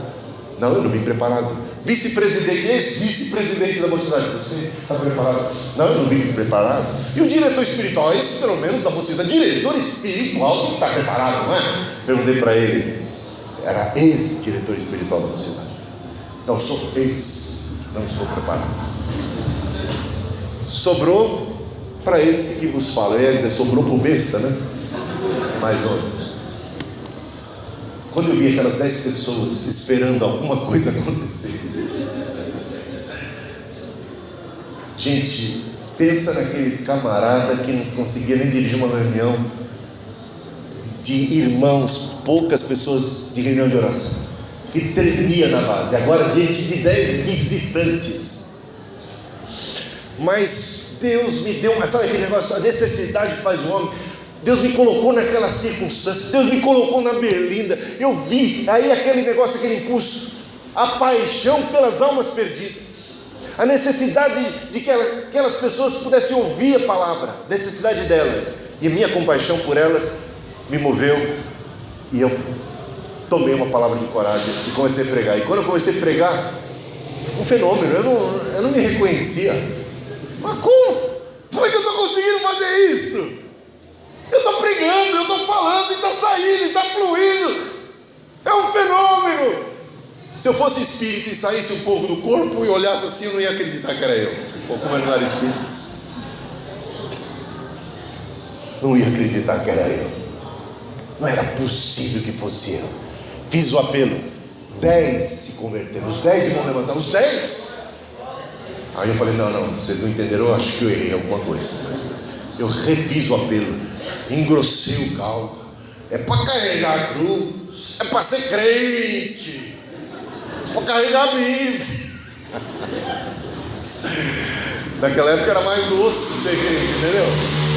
Não, eu não vim preparado. Vice-presidente, ex-vice-presidente da mocidade: você está preparado? Não, eu não vim preparado. E o diretor espiritual, esse pelo menos da mocidade, diretor espiritual, não está preparado, não é? Perguntei para ele, era ex-diretor espiritual da mocidade. Não, eu sou não estou preparado. Sobrou para esse que vos fala. Eu ia dizer, sobrou para o besta, né? Mas quando eu vi aquelas 10 pessoas esperando alguma coisa acontecer, gente, pensa naquele camarada que não conseguia nem dirigir uma reunião de irmãos, poucas pessoas de reunião de oração, que tremia na base, agora diante de 10 visitantes. Mas Deus me deu, sabe aquele negócio, a necessidade faz o homem. Deus me colocou naquela circunstância, Deus me colocou na berlinda, eu vi, aí aquele negócio, aquele impulso, a paixão pelas almas perdidas, a necessidade de que aquelas pessoas pudessem ouvir a palavra, necessidade delas, e a minha compaixão por elas me moveu, e eu tomei uma palavra de coragem e comecei a pregar. E quando eu comecei a pregar, um fenômeno, eu não me reconhecia. Mas como é que eu estou conseguindo fazer isso? Eu estou pregando, eu estou falando, e está saindo, e está fluindo. É um fenômeno. Se eu fosse espírito e saísse um pouco do corpo e olhasse assim, eu não ia acreditar que era eu. Ou como eu não era espírito, não ia acreditar que era eu. Não era possível que fosse eu. Fiz o apelo, 10 se converteram, os 10 vão levantar, os 10. Aí eu falei, não, vocês não entenderam, eu acho que eu errei alguma coisa. Eu refiz o apelo, engrossei o caldo. É para carregar a cruz, é para ser crente, é para carregar a Bíblia. Naquela época era mais osso ser crente, entendeu?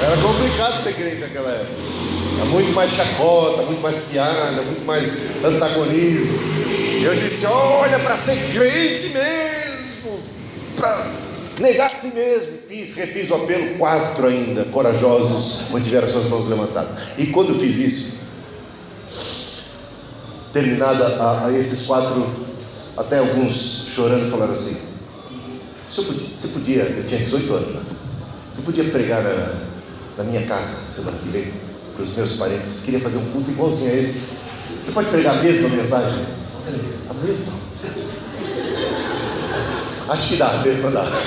Era complicado ser crente naquela época. Era muito mais chacota, muito mais piada, muito mais antagonismo. Eu disse, olha, para ser crente mesmo, para negar a si mesmo. Refiz o apelo, 4 ainda, corajosos, mantiveram suas mãos levantadas. E quando eu fiz isso, terminada a esses 4, até alguns chorando falaram assim: você podia, eu tinha 18 anos, né? Você podia pregar na minha casa semana que vem, para os meus parentes? Queria fazer um culto igualzinho a esse. Você pode pregar a mesma mensagem? Eu falei, a mesma? Acho que dá, a mesma dá.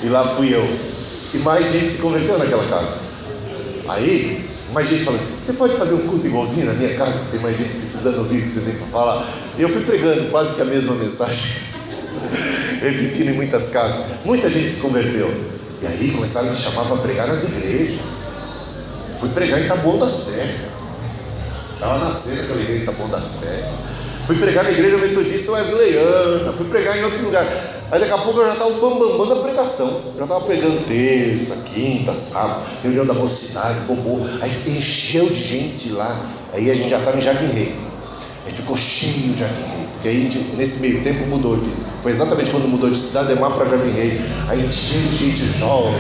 E lá fui eu, e mais gente se converteu naquela casa. Aí, mais gente falando, você pode fazer um culto igualzinho na minha casa? Tem mais gente precisando ouvir o que você tem para falar. E eu fui pregando quase que a mesma mensagem, repetindo em muitas casas. Muita gente se converteu. E aí começaram a me chamar para pregar nas igrejas. Fui pregar em Taboão da Serra. Estava nascendo aquela igreja em Taboão da Serra. Fui pregar na igreja metodista wesleyana. Fui pregar em outro lugar. Aí daqui a pouco eu já estava bambambando a pregação. Eu já estava pregando terça, quinta, sábado, reunião da mocidade, bombô. Aí encheu de gente lá. Aí a gente já estava em Jardim Rei. Aí ficou cheio de Jardim Rei. Porque aí nesse meio tempo mudou. Foi exatamente quando mudou de Cidade Ademar para Jardim Rei. Aí encheu de gente jovem.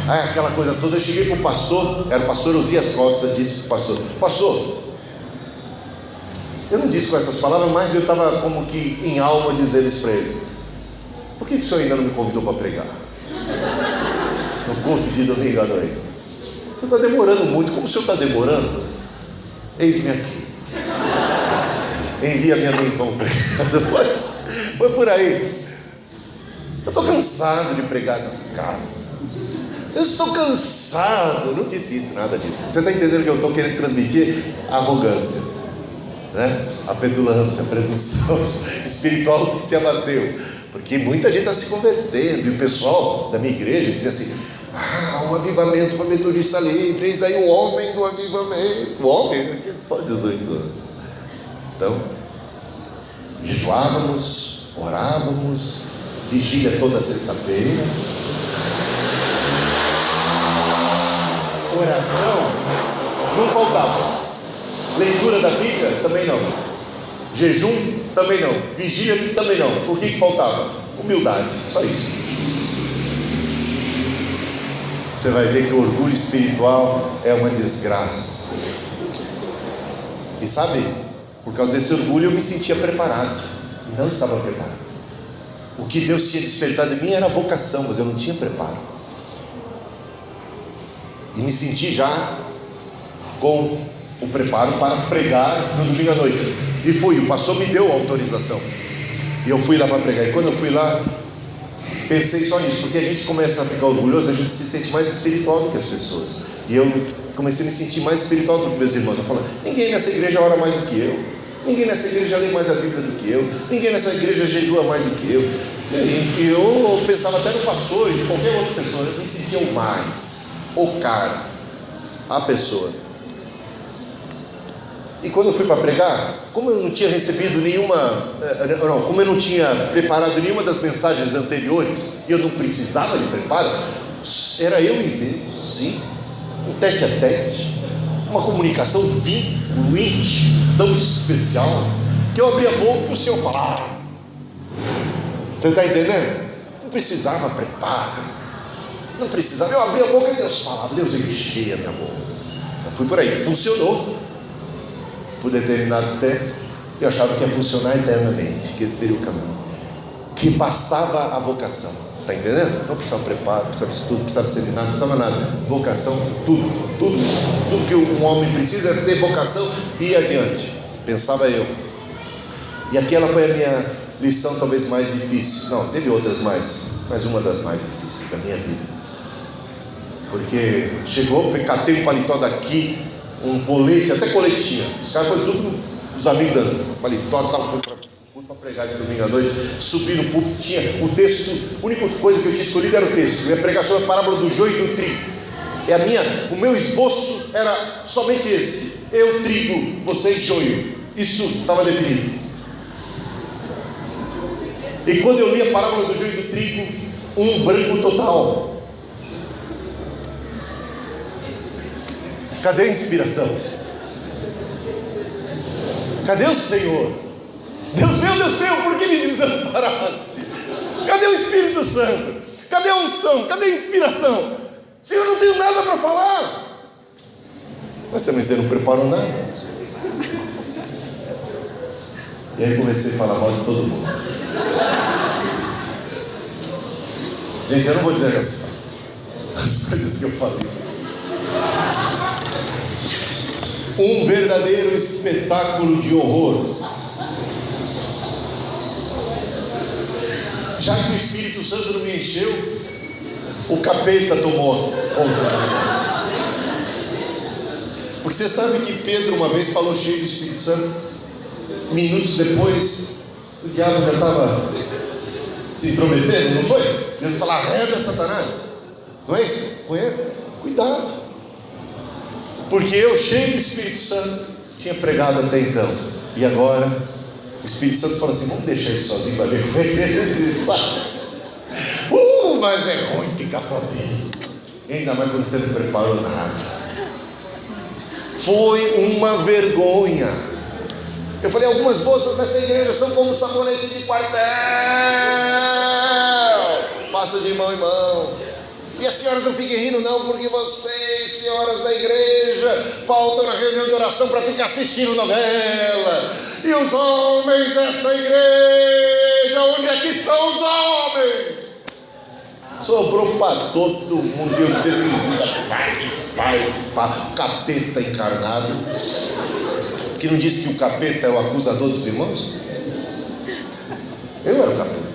Aí aquela coisa toda. Eu cheguei para o pastor, era o pastor Osias Costa, disse para o pastor: pastor, eu não disse com essas palavras, mas eu estava como que em alma dizendo isso para ele: por que o senhor ainda não me convidou para pregar no culto de domingo à noite? Você está demorando muito. Como o senhor está demorando, eis-me aqui, envia-me a mim como pregador. Foi por aí. Eu estou cansado de pregar nas casas. Eu estou cansado. Não disse isso, nada disso. Você está entendendo que eu estou querendo transmitir? Arrogância, né? A petulância, a presunção espiritual que se abateu. Porque muita gente está se convertendo. E o pessoal da minha igreja dizia assim: o avivamento para metodista livre, eis aí o homem do avivamento. O homem, eu tinha só 18 anos. Então, jejuávamos, orávamos, vigília toda sexta-feira. Oração não faltava. Leitura da Bíblia também não. Jejum também não. Vigília também não. O que faltava? Humildade, só isso. você vai ver que o orgulho espiritual é uma desgraça. E sabe, por causa desse orgulho eu me sentia preparado, e não estava preparado. O que Deus tinha despertado em mim era a vocação, mas eu não tinha preparo. E me senti já com o preparo para pregar no domingo à noite. E fui, o pastor me deu autorização. E eu fui lá para pregar. E quando eu fui lá, pensei só nisso, porque a gente começa a ficar orgulhoso, a gente se sente mais espiritual do que as pessoas. E eu comecei a me sentir mais espiritual do que meus irmãos. Eu falo, ninguém nessa igreja ora mais do que eu, ninguém nessa igreja lê mais a Bíblia do que eu, ninguém nessa igreja jejua mais do que eu. E eu pensava até no pastor e de qualquer outra pessoa, eu me sentia o mais, o cara, a pessoa. E quando eu fui para pregar, como eu não tinha recebido como eu não tinha preparado nenhuma das mensagens anteriores, e eu não precisava de preparo, era eu e Deus, assim, um tete a tete, uma comunicação fluente, tão especial, que eu abria a boca e o Senhor falava. Você está entendendo? Não precisava preparo, não precisava, eu abria a boca e Deus falava, Deus enchia a minha boca. Eu fui por aí, funcionou. Por determinado tempo, eu achava que ia funcionar eternamente, que esse seria o caminho, que passava a vocação. Está entendendo? Não precisava preparo, não precisava estudo, não precisava seminário, não precisava nada. Vocação, tudo que um homem precisa é ter vocação e ir adiante, pensava eu. E aquela foi a minha lição talvez mais difícil. Não, teve outras mas uma das mais difíceis da minha vida. Porque chegou, catei um paletó daqui, um colete, até colete tinha. Os caras foram tudo, os amigos dando paletó, fui para pregar de domingo à noite. Subi no púlpito, tinha o texto, a única coisa que eu tinha escolhido era o texto. Eu ia pregar sobre a parábola do joio e do trigo. O meu esboço era somente esse: eu trigo, vocês joio. Isso estava definido. E quando eu li a parábola do joio e do trigo, um branco total. Cadê a inspiração? Cadê o Senhor? Deus meu, por que me desamparaste? Cadê o Espírito Santo? Cadê a unção? Cadê a inspiração? Senhor, eu não tenho nada para falar. Mas você não preparou nada. E aí comecei a falar mal de todo mundo. Gente, eu não vou dizer as coisas que eu falei. Um verdadeiro espetáculo de horror. Já que o Espírito Santo não me encheu, o capeta tomou conta. Porque você sabe que Pedro uma vez falou cheio do Espírito Santo, minutos depois o diabo já estava se intrometendo, não foi? Deus falou, arreda Satanás. Não é isso? Conhece? Cuidado. Porque eu, cheio do Espírito Santo, tinha pregado até então. E agora, o Espírito Santo falou assim, vamos deixar ele sozinho para ver como é que ele sabe. Mas é ruim ficar sozinho. Ainda mais quando você não preparou nada. Foi uma vergonha. Eu falei, algumas moças nessa igreja são como sabonetes de quartel. Passa de mão em mão. E as senhoras não fiquem rindo não, porque vocês, senhoras da igreja, faltam na reunião de oração para ficar assistindo novela. E os homens dessa igreja, onde é que são os homens? Sobrou para todo mundo. Eu teve capeta encarnado, que não disse que o capeta é o acusador dos irmãos? Eu era o capeta.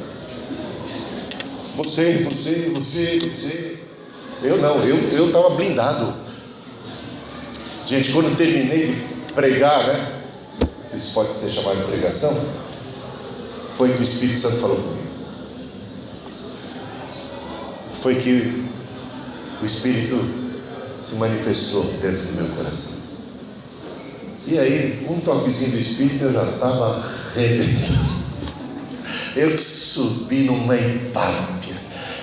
Você. Eu não, eu estava blindado. Gente, quando eu terminei de pregar, né? Se isso pode ser chamado de pregação, foi que o Espírito Santo falou comigo. Foi que o Espírito se manifestou dentro do meu coração. E aí, um toquezinho do Espírito, eu já estava arrebentando. Eu que subi numa empáfia,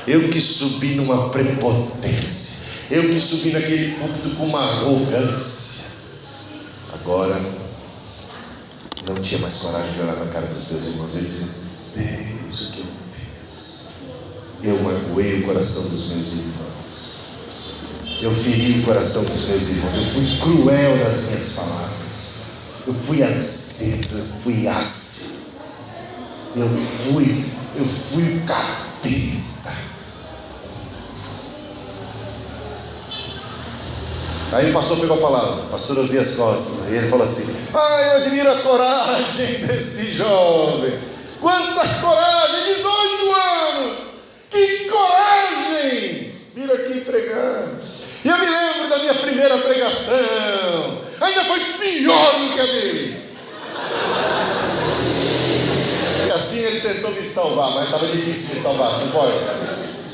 eu que subi numa prepotência, eu que subi naquele púlpito com uma arrogância. Agora não tinha mais coragem de olhar na cara dos meus irmãos e dizer, Deus, o que eu fiz? Eu magoei o coração dos meus irmãos. eu feri o coração dos meus irmãos, eu fui cruel nas minhas palavras, eu fui azedo, eu fui ácido, eu fui o capeta. Aí o pastor pegou a palavra, o pastor Osias Costa, e ele falou assim: eu admiro a coragem desse jovem. Quanta coragem, 18 anos, que coragem, vir aqui pregar. E eu me lembro da minha primeira pregação, ainda foi pior do que a dele. E assim ele tentou me salvar, mas estava difícil me salvar, não importa.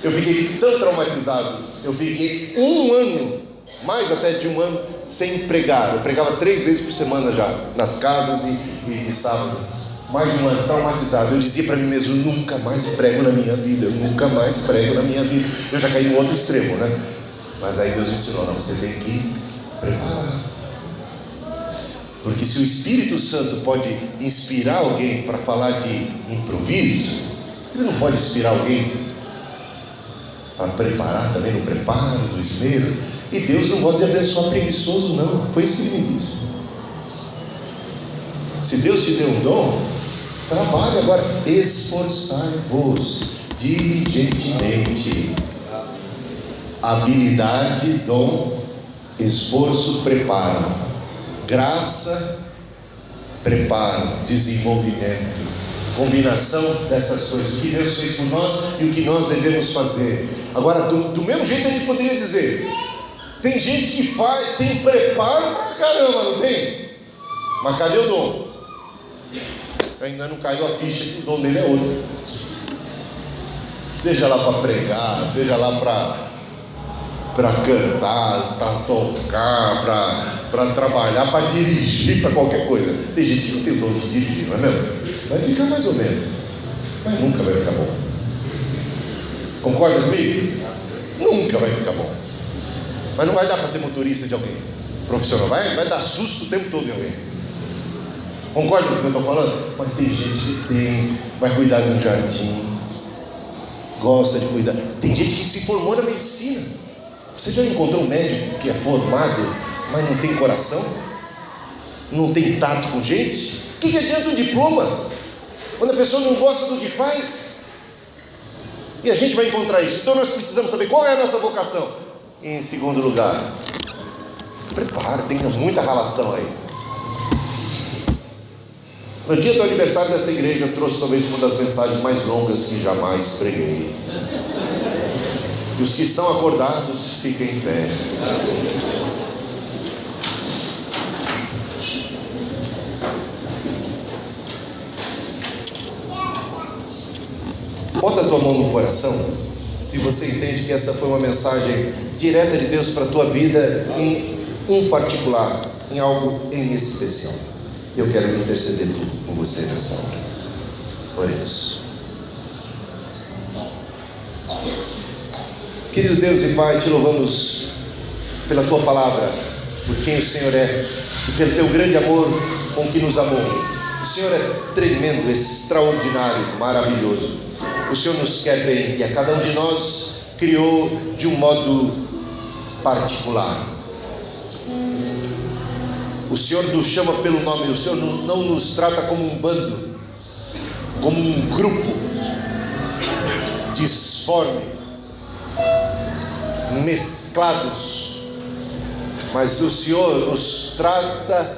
Eu fiquei tão traumatizado, eu fiquei um ano, mais até de um ano, sem pregar. Eu pregava 3 vezes por semana já, nas casas e de sábado. Mais de um ano, traumatizado. Eu dizia para mim mesmo: nunca mais prego na minha vida, nunca mais prego na minha vida. Eu já caí no outro extremo, né? Mas aí Deus me ensinou: não, você tem que preparar. Porque se o Espírito Santo pode inspirar alguém para falar de improviso, ele não pode inspirar alguém para preparar também, no preparo, no esmero. E Deus não gosta de abençoar preguiçoso, não. Foi isso que ele me disse. Se Deus te deu um dom, trabalhe. Agora, esforçai-vos diligentemente. Habilidade, dom, esforço, preparo. Graça, preparo, desenvolvimento. Combinação dessas coisas, o que Deus fez por nós e o que nós devemos fazer. Agora, do mesmo jeito a gente poderia dizer: tem gente que tem preparo pra caramba, não tem? Mas cadê o dom? Ainda não caiu a ficha que o dom dele é outro. Seja lá para pregar, seja lá para cantar, para tocar, para trabalhar, para dirigir, para qualquer coisa. Tem gente que não tem o dom de dirigir, não é mesmo? Vai ficar mais ou menos, mas nunca vai ficar bom. Concorda comigo? Nunca vai ficar bom. Mas não vai dar para ser motorista de alguém profissional, vai dar susto o tempo todo em alguém. Concorda com o que eu estou falando? Mas tem gente que vai cuidar de um jardim, gosta de cuidar. Tem gente que se formou na medicina. Você já encontrou um médico que é formado, mas não tem coração? Não tem tato com gente? O que adianta um diploma quando a pessoa não gosta do que faz? E a gente vai encontrar isso. Então nós precisamos saber qual é a nossa vocação. Em segundo lugar, prepara, tem muita relação aí. No dia do aniversário dessa igreja, eu trouxe talvez uma das mensagens mais longas que jamais preguei. E os que estão acordados, fiquem em pé. Bota a tua mão no coração, se você entende que essa foi uma mensagem direta de Deus para a tua vida, em um particular, em algo em especial. Eu quero interceder por você nessa hora. Oremos. Querido Deus e Pai, te louvamos pela tua palavra, por quem o Senhor é e pelo teu grande amor com que nos amou. O Senhor é tremendo, extraordinário, maravilhoso. O Senhor nos quer bem e a cada um de nós criou de um modo particular. O Senhor nos chama pelo nome, o Senhor não nos trata como um bando, como um grupo disforme, mesclados, mas o Senhor nos trata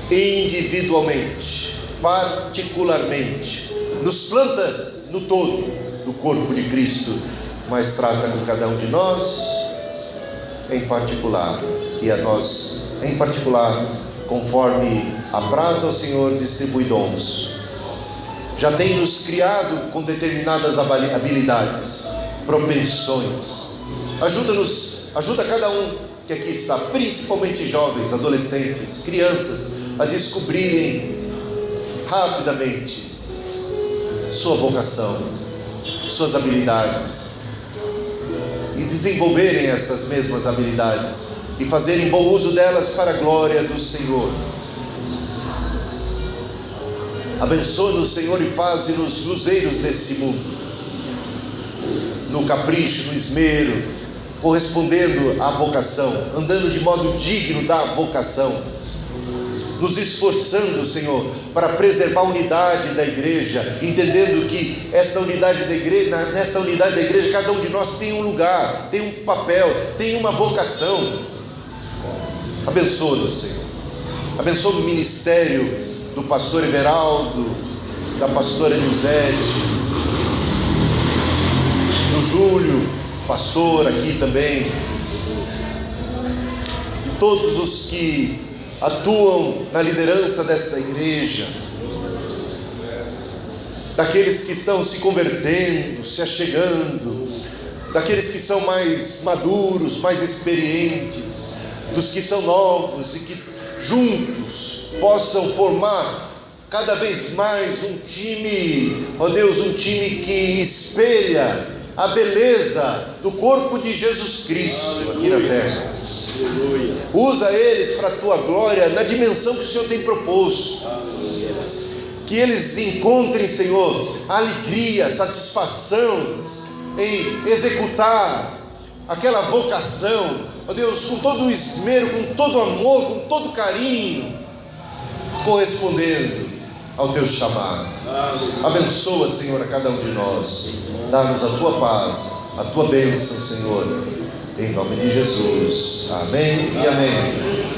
individualmente, particularmente, nos planta no todo do corpo de Cristo, mas trata com cada um de nós em particular, e a nós em particular, conforme apraz ao Senhor, distribui dons. Já tem nos criado com determinadas habilidades, propensões. Ajuda cada um que aqui está, principalmente jovens, adolescentes, crianças, a descobrirem rapidamente sua vocação, suas habilidades, e desenvolverem essas mesmas habilidades e fazerem bom uso delas para a glória do Senhor. Abençoa-nos, Senhor, e faze-nos luzeiros desse mundo, no capricho, no esmero, correspondendo à vocação, andando de modo digno da vocação, nos esforçando, Senhor, para preservar a unidade da igreja, entendendo que essa unidade da igreja, nessa unidade da igreja, cada um de nós tem um lugar, tem um papel, tem uma vocação. Abençoa-nos, Senhor. Abençoa o ministério do pastor Everaldo, da pastora Nilzete, do Júlio, pastor aqui também, de todos os que atuam na liderança desta igreja, daqueles que estão se convertendo, se achegando, daqueles que são mais maduros, mais experientes, dos que são novos e que juntos possam formar cada vez mais um time, ó Deus, um time que espelha a beleza do corpo de Jesus Cristo aqui na terra. Usa eles para a tua glória na dimensão que o Senhor tem proposto. Que eles encontrem, Senhor, alegria, satisfação em executar aquela vocação, ó Deus, com todo o esmero, com todo o amor, com todo o carinho, correspondendo ao teu chamado. Abençoa, Senhor, a cada um de nós. Dá-nos a tua paz, a tua bênção, Senhor, em nome de Jesus. Amém e amém.